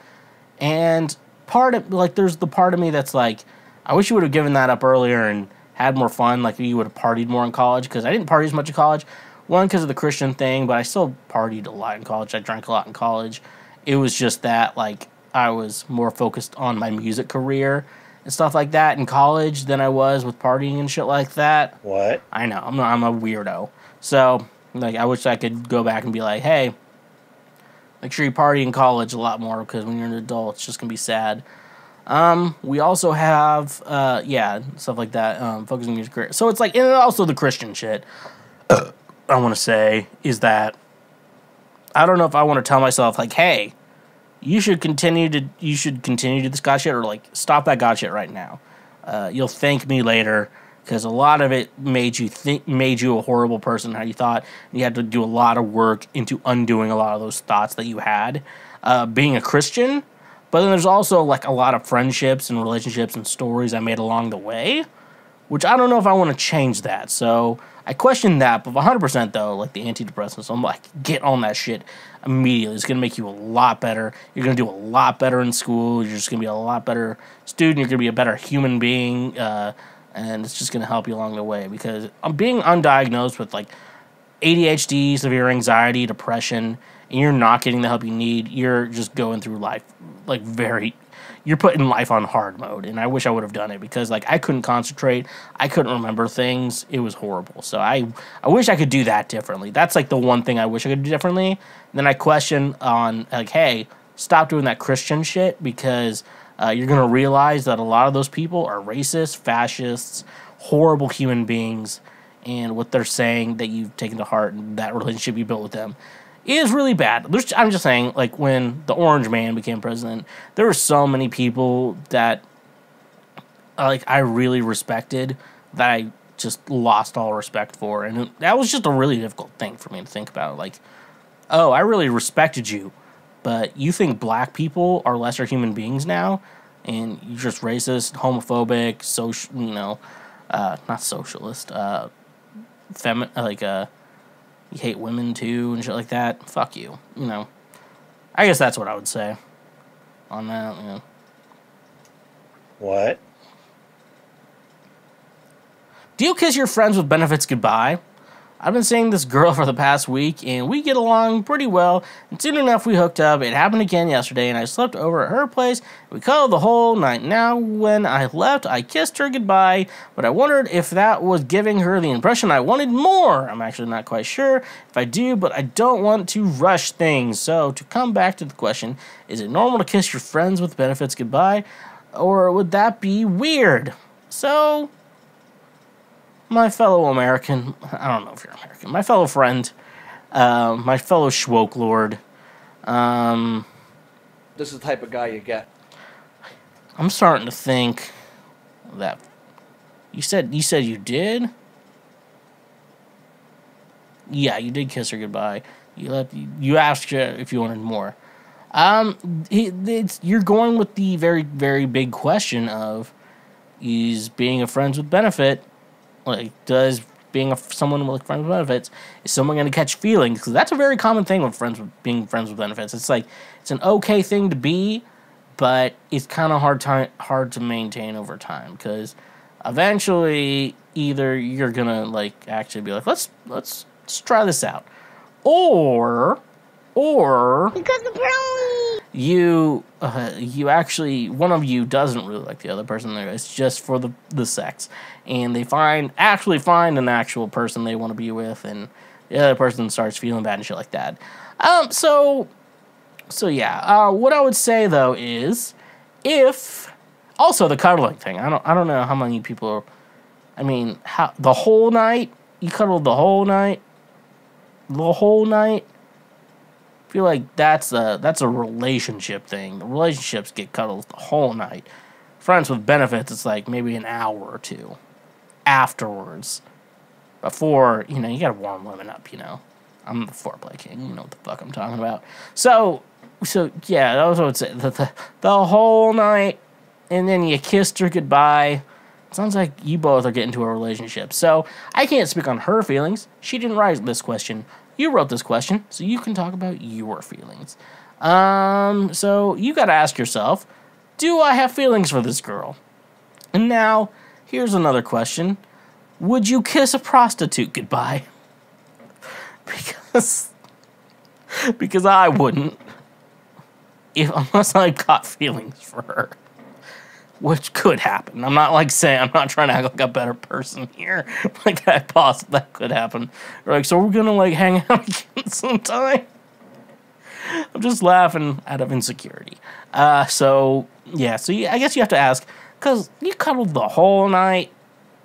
And part of, like, there's the part of me that's like, I wish you would have given that up earlier and had more fun. Like, you would have partied more in college, because I didn't party as much in college. One, because of the Christian thing, but I still partied a lot in college. I drank a lot in college. It was just that, like, I was more focused on my music career and stuff like that in college than I was with partying and shit like that. What? I know, I'm a weirdo. So, like, I wish I could go back and be like, hey, make sure you party in college a lot more, because when you're an adult, it's just going to be sad. We also have, stuff like that, focusing on your career. So it's like, and also the Christian shit, I want to say, is that I don't know if I want to tell myself, like, hey, you should continue to do this God shit, or like stop that God shit right now. You'll thank me later, because a lot of it made you a horrible person. How you thought, you had to do a lot of work into undoing a lot of those thoughts that you had being a Christian. But then there's also like a lot of friendships and relationships and stories I made along the way, which I don't know if I want to change that. So I question that, but 100% though, like the antidepressants, I'm like, get on that shit immediately. It's going to make you a lot better. You're going to do a lot better in school. You're just going to be a lot better student. You're going to be a better human being, and it's just going to help you along the way, because I'm being undiagnosed with like ADHD, severe anxiety, depression, and you're not getting the help you need. You're just going through life like you're putting life on hard mode, and I wish I would have done it, because like I couldn't concentrate, I couldn't remember things. It was horrible. So I wish I could do that differently. That's like the one thing I wish I could do differently. Then I question on like, hey, stop doing that Christian shit, because you're gonna realize that a lot of those people are racist, fascists, horrible human beings, and what they're saying that you've taken to heart and that relationship you built with them is really bad. I'm just saying, like, when the Orange Man became president, there were so many people that, like, I really respected that I just lost all respect for. And that was just a really difficult thing for me to think about. Like, oh, I really respected you, but you think black people are lesser human beings now? And you're just racist, homophobic, not socialist, you hate women too and shit like that. Fuck you. I guess that's what I would say on that. Yeah. What? Do you kiss your friends with benefits goodbye? I've been seeing this girl for the past week, and we get along pretty well, and soon enough we hooked up. It happened again yesterday, and I slept over at her place. We cuddled the whole night. Now, when I left, I kissed her goodbye, but I wondered if that was giving her the impression I wanted more. I'm actually not quite sure if I do, but I don't want to rush things. So, to come back to the question, is it normal to kiss your friends with benefits goodbye, or would that be weird? So, my fellow American, I don't know if you're American, my fellow friend, my fellow Schwoke Lord, This is the type of guy you get. I'm starting to think that you said you did? Yeah, you did kiss her goodbye. You asked her if you wanted more. You're going with the very, very big question of, is being a friends with benefit, like, does being someone with friends with benefits, is someone going to catch feelings? Because that's a very common thing with being friends with benefits. It's like, it's an okay thing to be, but it's kind of hard to maintain over time, because eventually either you're gonna like actually be like, let's try this out, or Because apparently you actually, one of you doesn't really like the other person there. It's just for the sex, and they actually find an actual person they want to be with, and the other person starts feeling bad and shit like that. So yeah. What I would say though is, if also the cuddling thing. I don't know how many people. I mean, how the whole night you cuddled the whole night. The whole night. I feel like that's a relationship thing. The relationships get cuddled the whole night. Friends with benefits, it's like maybe an hour or two afterwards. Before, you gotta warm women up, I'm the foreplay king, you know what the fuck I'm talking about. So yeah, that was what I would say. The whole night, and then you kissed her goodbye. Sounds like you both are getting to a relationship. So I can't speak on her feelings. She didn't write this question. You wrote this question, so you can talk about your feelings. So you gotta ask yourself, do I have feelings for this girl? And now, here's another question. Would you kiss a prostitute goodbye? Because I wouldn't. Unless I got feelings for her. Which could happen. I'm not trying to act like a better person here. Like that could happen. Like, so we're gonna hang out again sometime. I'm just laughing out of insecurity. So I guess you have to ask, because you cuddled the whole night,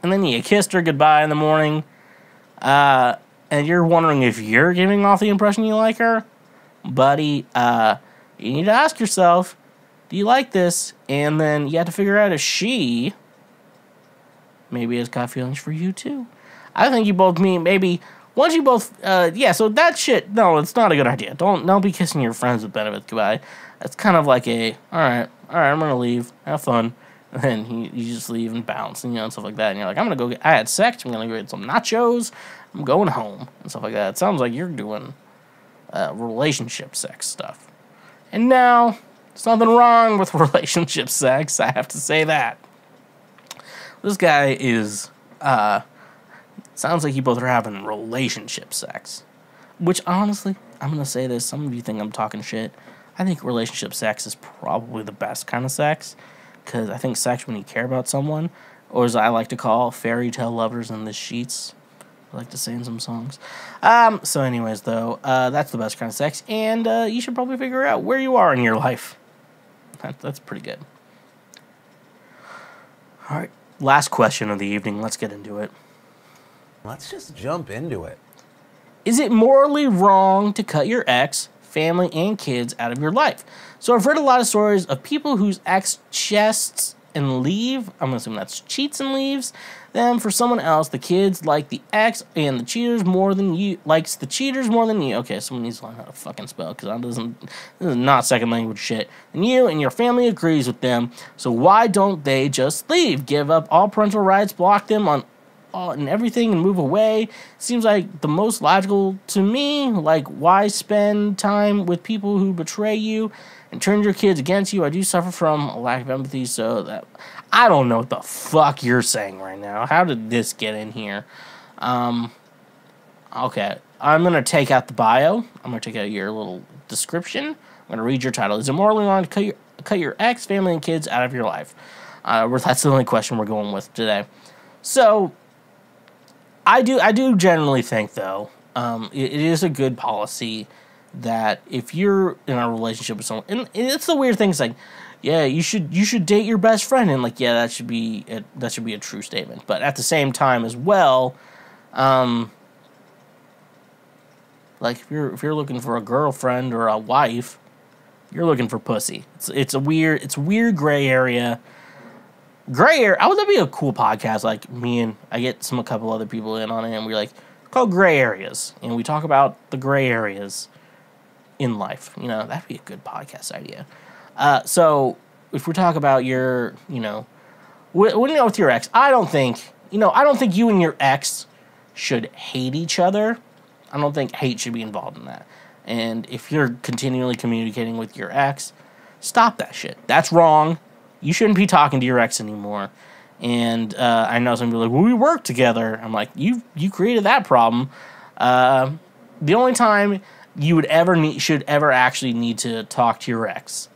and then you kissed her goodbye in the morning, and you're wondering if you're giving off the impression you like her, buddy. You need to ask yourself, do you like this? And then you have to figure out if she maybe has got feelings for you too. I think you both mean maybe once you both so that shit, no, it's not a good idea. Don't be kissing your friends with benefits goodbye. It's kind of like alright, I'm gonna leave, have fun. And then you just leave and bounce and and stuff like that. And you're like, I had sex, I'm gonna go get some nachos, I'm going home and stuff like that. It sounds like you're doing relationship sex stuff. And now, there's nothing wrong with relationship sex, I have to say that. This guy is, sounds like you both are having relationship sex. Which, honestly, I'm going to say this, some of you think I'm talking shit. I think relationship sex is probably the best kind of sex. Because I think sex when you care about someone, or as I like to call, fairy tale lovers in the sheets. I like to say in some songs. So anyways, though, that's the best kind of sex. And you should probably figure out where you are in your life. That's pretty good. All right, last question of the evening. Let's get into it. Let's just jump into it. Is it morally wrong to cut your ex, family, and kids out of your life? So I've read a lot of stories of people whose ex cheats and leave. I'm assuming that's cheats and leaves them for someone else. The kids like the ex and the cheaters more than you. Likes the cheaters more than you. Okay, someone needs to learn how to fucking spell, because this is not second language shit. And you and your family agrees with them. So why don't they just leave? Give up all parental rights, block them on and everything, and move away. Seems like the most logical to me. Like, why spend time with people who betray you and turn your kids against you? I do suffer from a lack of empathy, so that I don't know what the fuck you're saying right now. How did this get in here? Okay, I'm gonna take out the bio. I'm gonna take out your little description. I'm gonna read your title. Is it morally wrong to cut your ex, family, and kids out of your life? That's the only question we're going with today. So I do generally think, though, it is a good policy that if you're in a relationship with someone, and it's the weird thing, it's like, yeah, you should date your best friend, and like, yeah, that should be a true statement. But at the same time as well, like if you're looking for a girlfriend or a wife, you're looking for pussy. It's a weird gray area. Gray area. I would that'd be a cool podcast. Like me and I get a couple other people in on it, and we're like, it's called Gray Areas, and we talk about the gray areas in life. That'd be a good podcast idea. So if we talk about your, with your ex, I don't think you and your ex should hate each other. I don't think hate should be involved in that. And if you're continually communicating with your ex, stop that shit. That's wrong. You shouldn't be talking to your ex anymore. And I know some people are like, well, we work together. I'm like, you created that problem. The only time you should ever actually need to talk to your ex,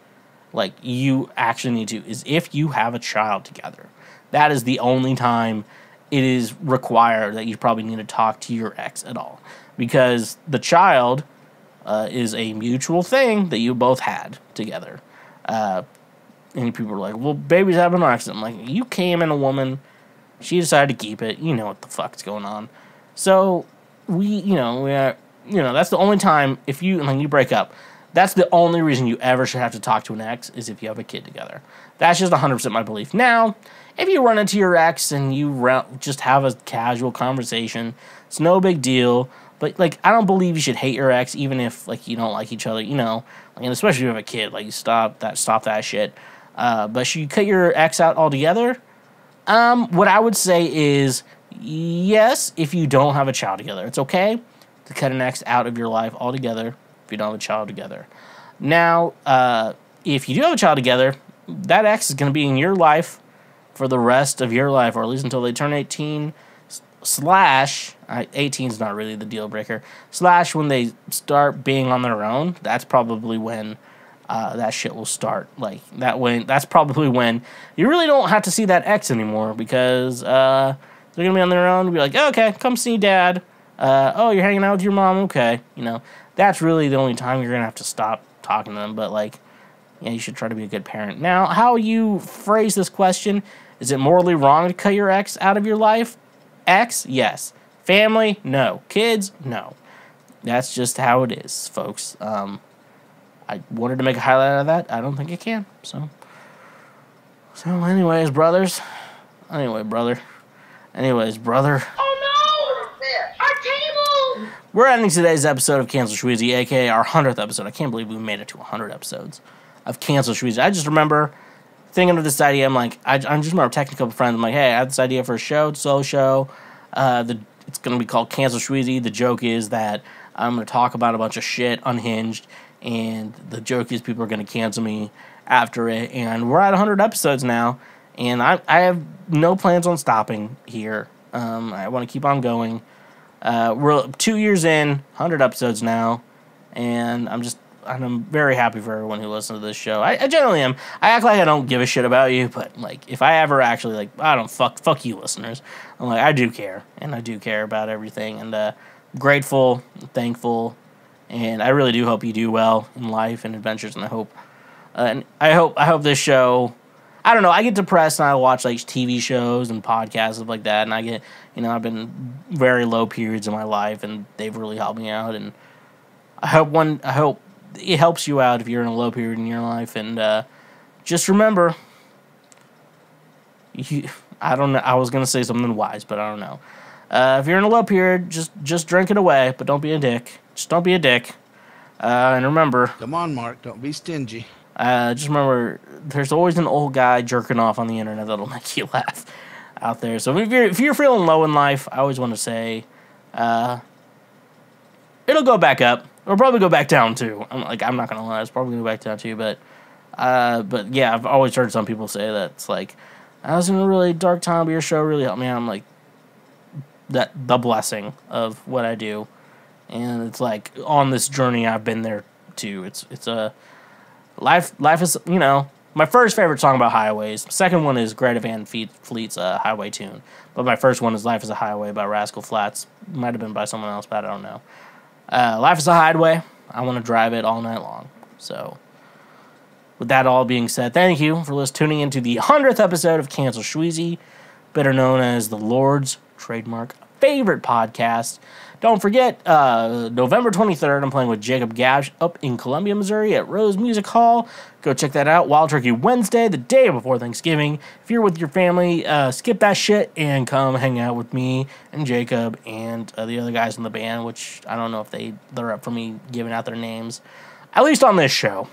like you actually need to, is if you have a child together. That is the only time it is required that you probably need to talk to your ex at all, because the child is a mutual thing that you both had together. And people are like, well, baby's having an accident. I'm like, you came in a woman, she decided to keep it. You know what the fuck's going on. So that's the only time if you break up. That's the only reason you ever should have to talk to an ex, is if you have a kid together. That's just 100% my belief. Now, if you run into your ex and you just have a casual conversation, it's no big deal. But, like, I don't believe you should hate your ex, even if, like, you don't like each other, and especially if you have a kid. Like, you stop that shit. But should you cut your ex out altogether? What I would say is, yes, if you don't have a child together. It's okay to cut an ex out of your life altogether if you don't have a child together. Now, if you do have a child together, that ex is going to be in your life for the rest of your life, or at least until they turn 18, / 18 is not really the deal breaker, / when they start being on their own. That's probably when that shit will start. Like, that's probably when you really don't have to see that ex anymore, because they're going to be on their own. Be like, oh, okay, come see dad. Oh, you're hanging out with your mom? Okay. That's really the only time you're going to have to stop talking to them. But, like, yeah, you should try to be a good parent. Now, how you phrase this question, is it morally wrong to cut your ex out of your life? Ex, yes. Family, no. Kids, no. That's just how it is, folks. I wanted to make a highlight out of that. I don't think it can. So anyways, brothers. Anyways, brother. Oh no! Our table! We're ending today's episode of Cancel Schweezy, aka our 100th episode. I can't believe we made it to 100 episodes of Cancel Schweezy. I just remember thinking of this idea. I'm like, I just remember texting a couple friends. I'm like, hey, I had this idea for a show, solo show. It's going to be called Cancel Schweezy. The joke is that I'm going to talk about a bunch of shit, unhinged, and the joke is people are going to cancel me after it. And we're at 100 episodes now, and I have no plans on stopping here. I want to keep on going. We're 2 years in, 100 episodes now, and I'm very happy for everyone who listens to this show. I generally am. I act like I don't give a shit about you, but, like, if I ever actually, like, I don't fuck you listeners. I'm like, I do care, and I do care about everything, and grateful, thankful, and I really do hope you do well in life and adventures, and I hope this show, I don't know, I get depressed and I watch, like, TV shows and podcasts, stuff like that, and I get, I've been very low periods in my life, and they've really helped me out, and I hope it helps you out if you're in a low period in your life, and just remember, I don't know, I was going to say something wise, but I don't know. If you're in a low period, just drink it away, but don't be a dick. Just don't be a dick. And remember... Come on, Mark, don't be stingy. Just remember, there's always an old guy jerking off on the internet that'll make you laugh out there. So if you're feeling low in life, I always want to say, it'll go back up. It'll probably go back down too. I'm not gonna lie, it's probably gonna go back down too. But yeah, I've always heard some people say that it's like, I was in a really dark time, but your show really helped me out. I'm like, that the blessing of what I do, and it's like on this journey I've been there too. It's a life is, my first favorite song about highways. Second one is Greta Van Fleet's Highway Tune, but my first one is Life is a Highway by Rascal Flatts. Might have been by someone else, but I don't know. Life is a highway. I want to drive it all night long. So, with that all being said, thank you for tuning into the 100th episode of Cancel Schweezy, better known as the Lord's trademark favorite podcast. Don't forget, November 23rd, I'm playing with Jacob Gash up in Columbia, Missouri at Rose Music Hall. Go check that out. Wild Turkey Wednesday, the day before Thanksgiving. If you're with your family, skip that shit and come hang out with me and Jacob and the other guys in the band, which I don't know if they're up for me giving out their names. At least on this show.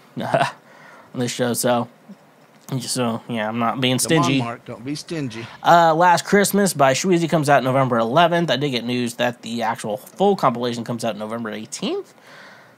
So, yeah, I'm not being stingy. Come on, Mark, don't be stingy. Last Christmas by Schweezy comes out November 11th. I did get news that the actual full compilation comes out November 18th.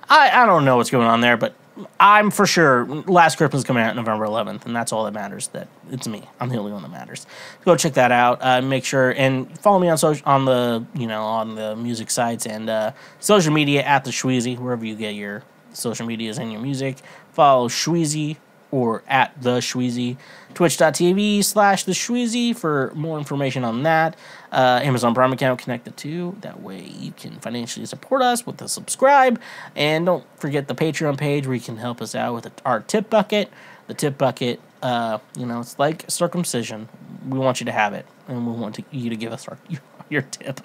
I don't know what's going on there, but I'm for sure, Last Christmas is coming out November 11th, and that's all that matters. That it's me. I'm the only one that matters. Go check that out. Make sure and follow me on on the music sites and social media at TheSchweezy, wherever you get your social medias and your music. Follow Schweezy or at TheSchweezy. Twitch.tv/TheSchweezy for more information on that. Amazon Prime account connected to. That way you can financially support us with a subscribe. And don't forget the Patreon page where you can help us out with our tip bucket. The tip bucket, it's like circumcision. We want you to have it, and we want you to give us your tip.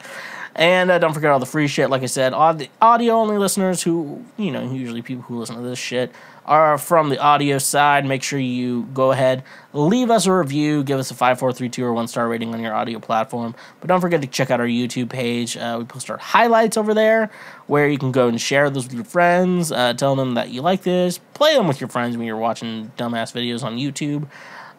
And don't forget all the free shit. Like I said, all the audio-only listeners who, usually people who listen to this shit are from the audio side. Make sure you go ahead, leave us a review, give us a 5, 4, 3, 2, or 1-star rating on your audio platform. But don't forget to check out our YouTube page. We post our highlights over there, where you can go and share those with your friends, tell them that you like this, play them with your friends when you're watching dumbass videos on YouTube.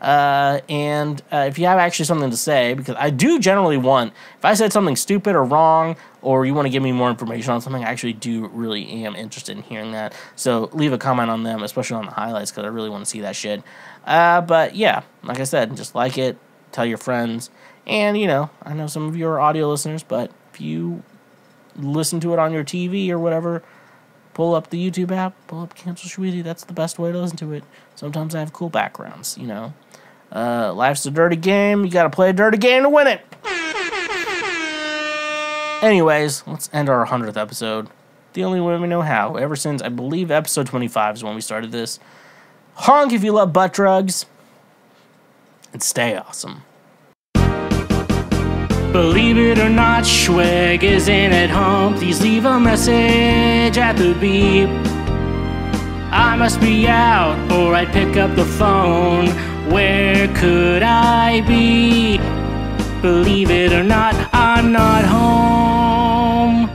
And if you have actually something to say, because I do generally want, if I said something stupid or wrong, or you want to give me more information on something, I actually do really am interested in hearing that. So leave a comment on them, especially on the highlights, because I really want to see that shit. But yeah, like I said, just like it, tell your friends, and I know some of you are audio listeners, but if you listen to it on your TV or whatever, pull up the YouTube app, pull up Cancel Schweezy. That's the best way to listen to it. Sometimes I have cool backgrounds, Life's a dirty game. You got to play a dirty game to win it. Anyways, let's end our 100th episode the only way we know how. Ever since, I believe, episode 25 is when we started this. Honk if you love butt drugs. And stay awesome. Believe it or not, Schweg isn't at home. Please leave a message at the beep. I must be out or I'd pick up the phone. Where could I be? Believe it or not, I'm not home.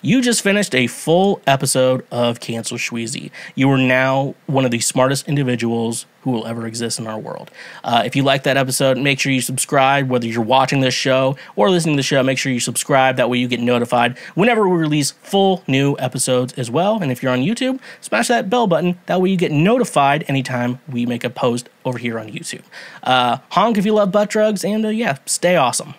You just finished a full episode of Cancel Schweezy. You are now one of the smartest individuals who will ever exist in our world. If you like that episode, make sure you subscribe. Whether you're watching this show or listening to the show, make sure you subscribe. That way you get notified whenever we release full new episodes as well. And if you're on YouTube, smash that bell button. That way you get notified anytime we make a post over here on YouTube. Honk if you love butt drugs, and stay awesome.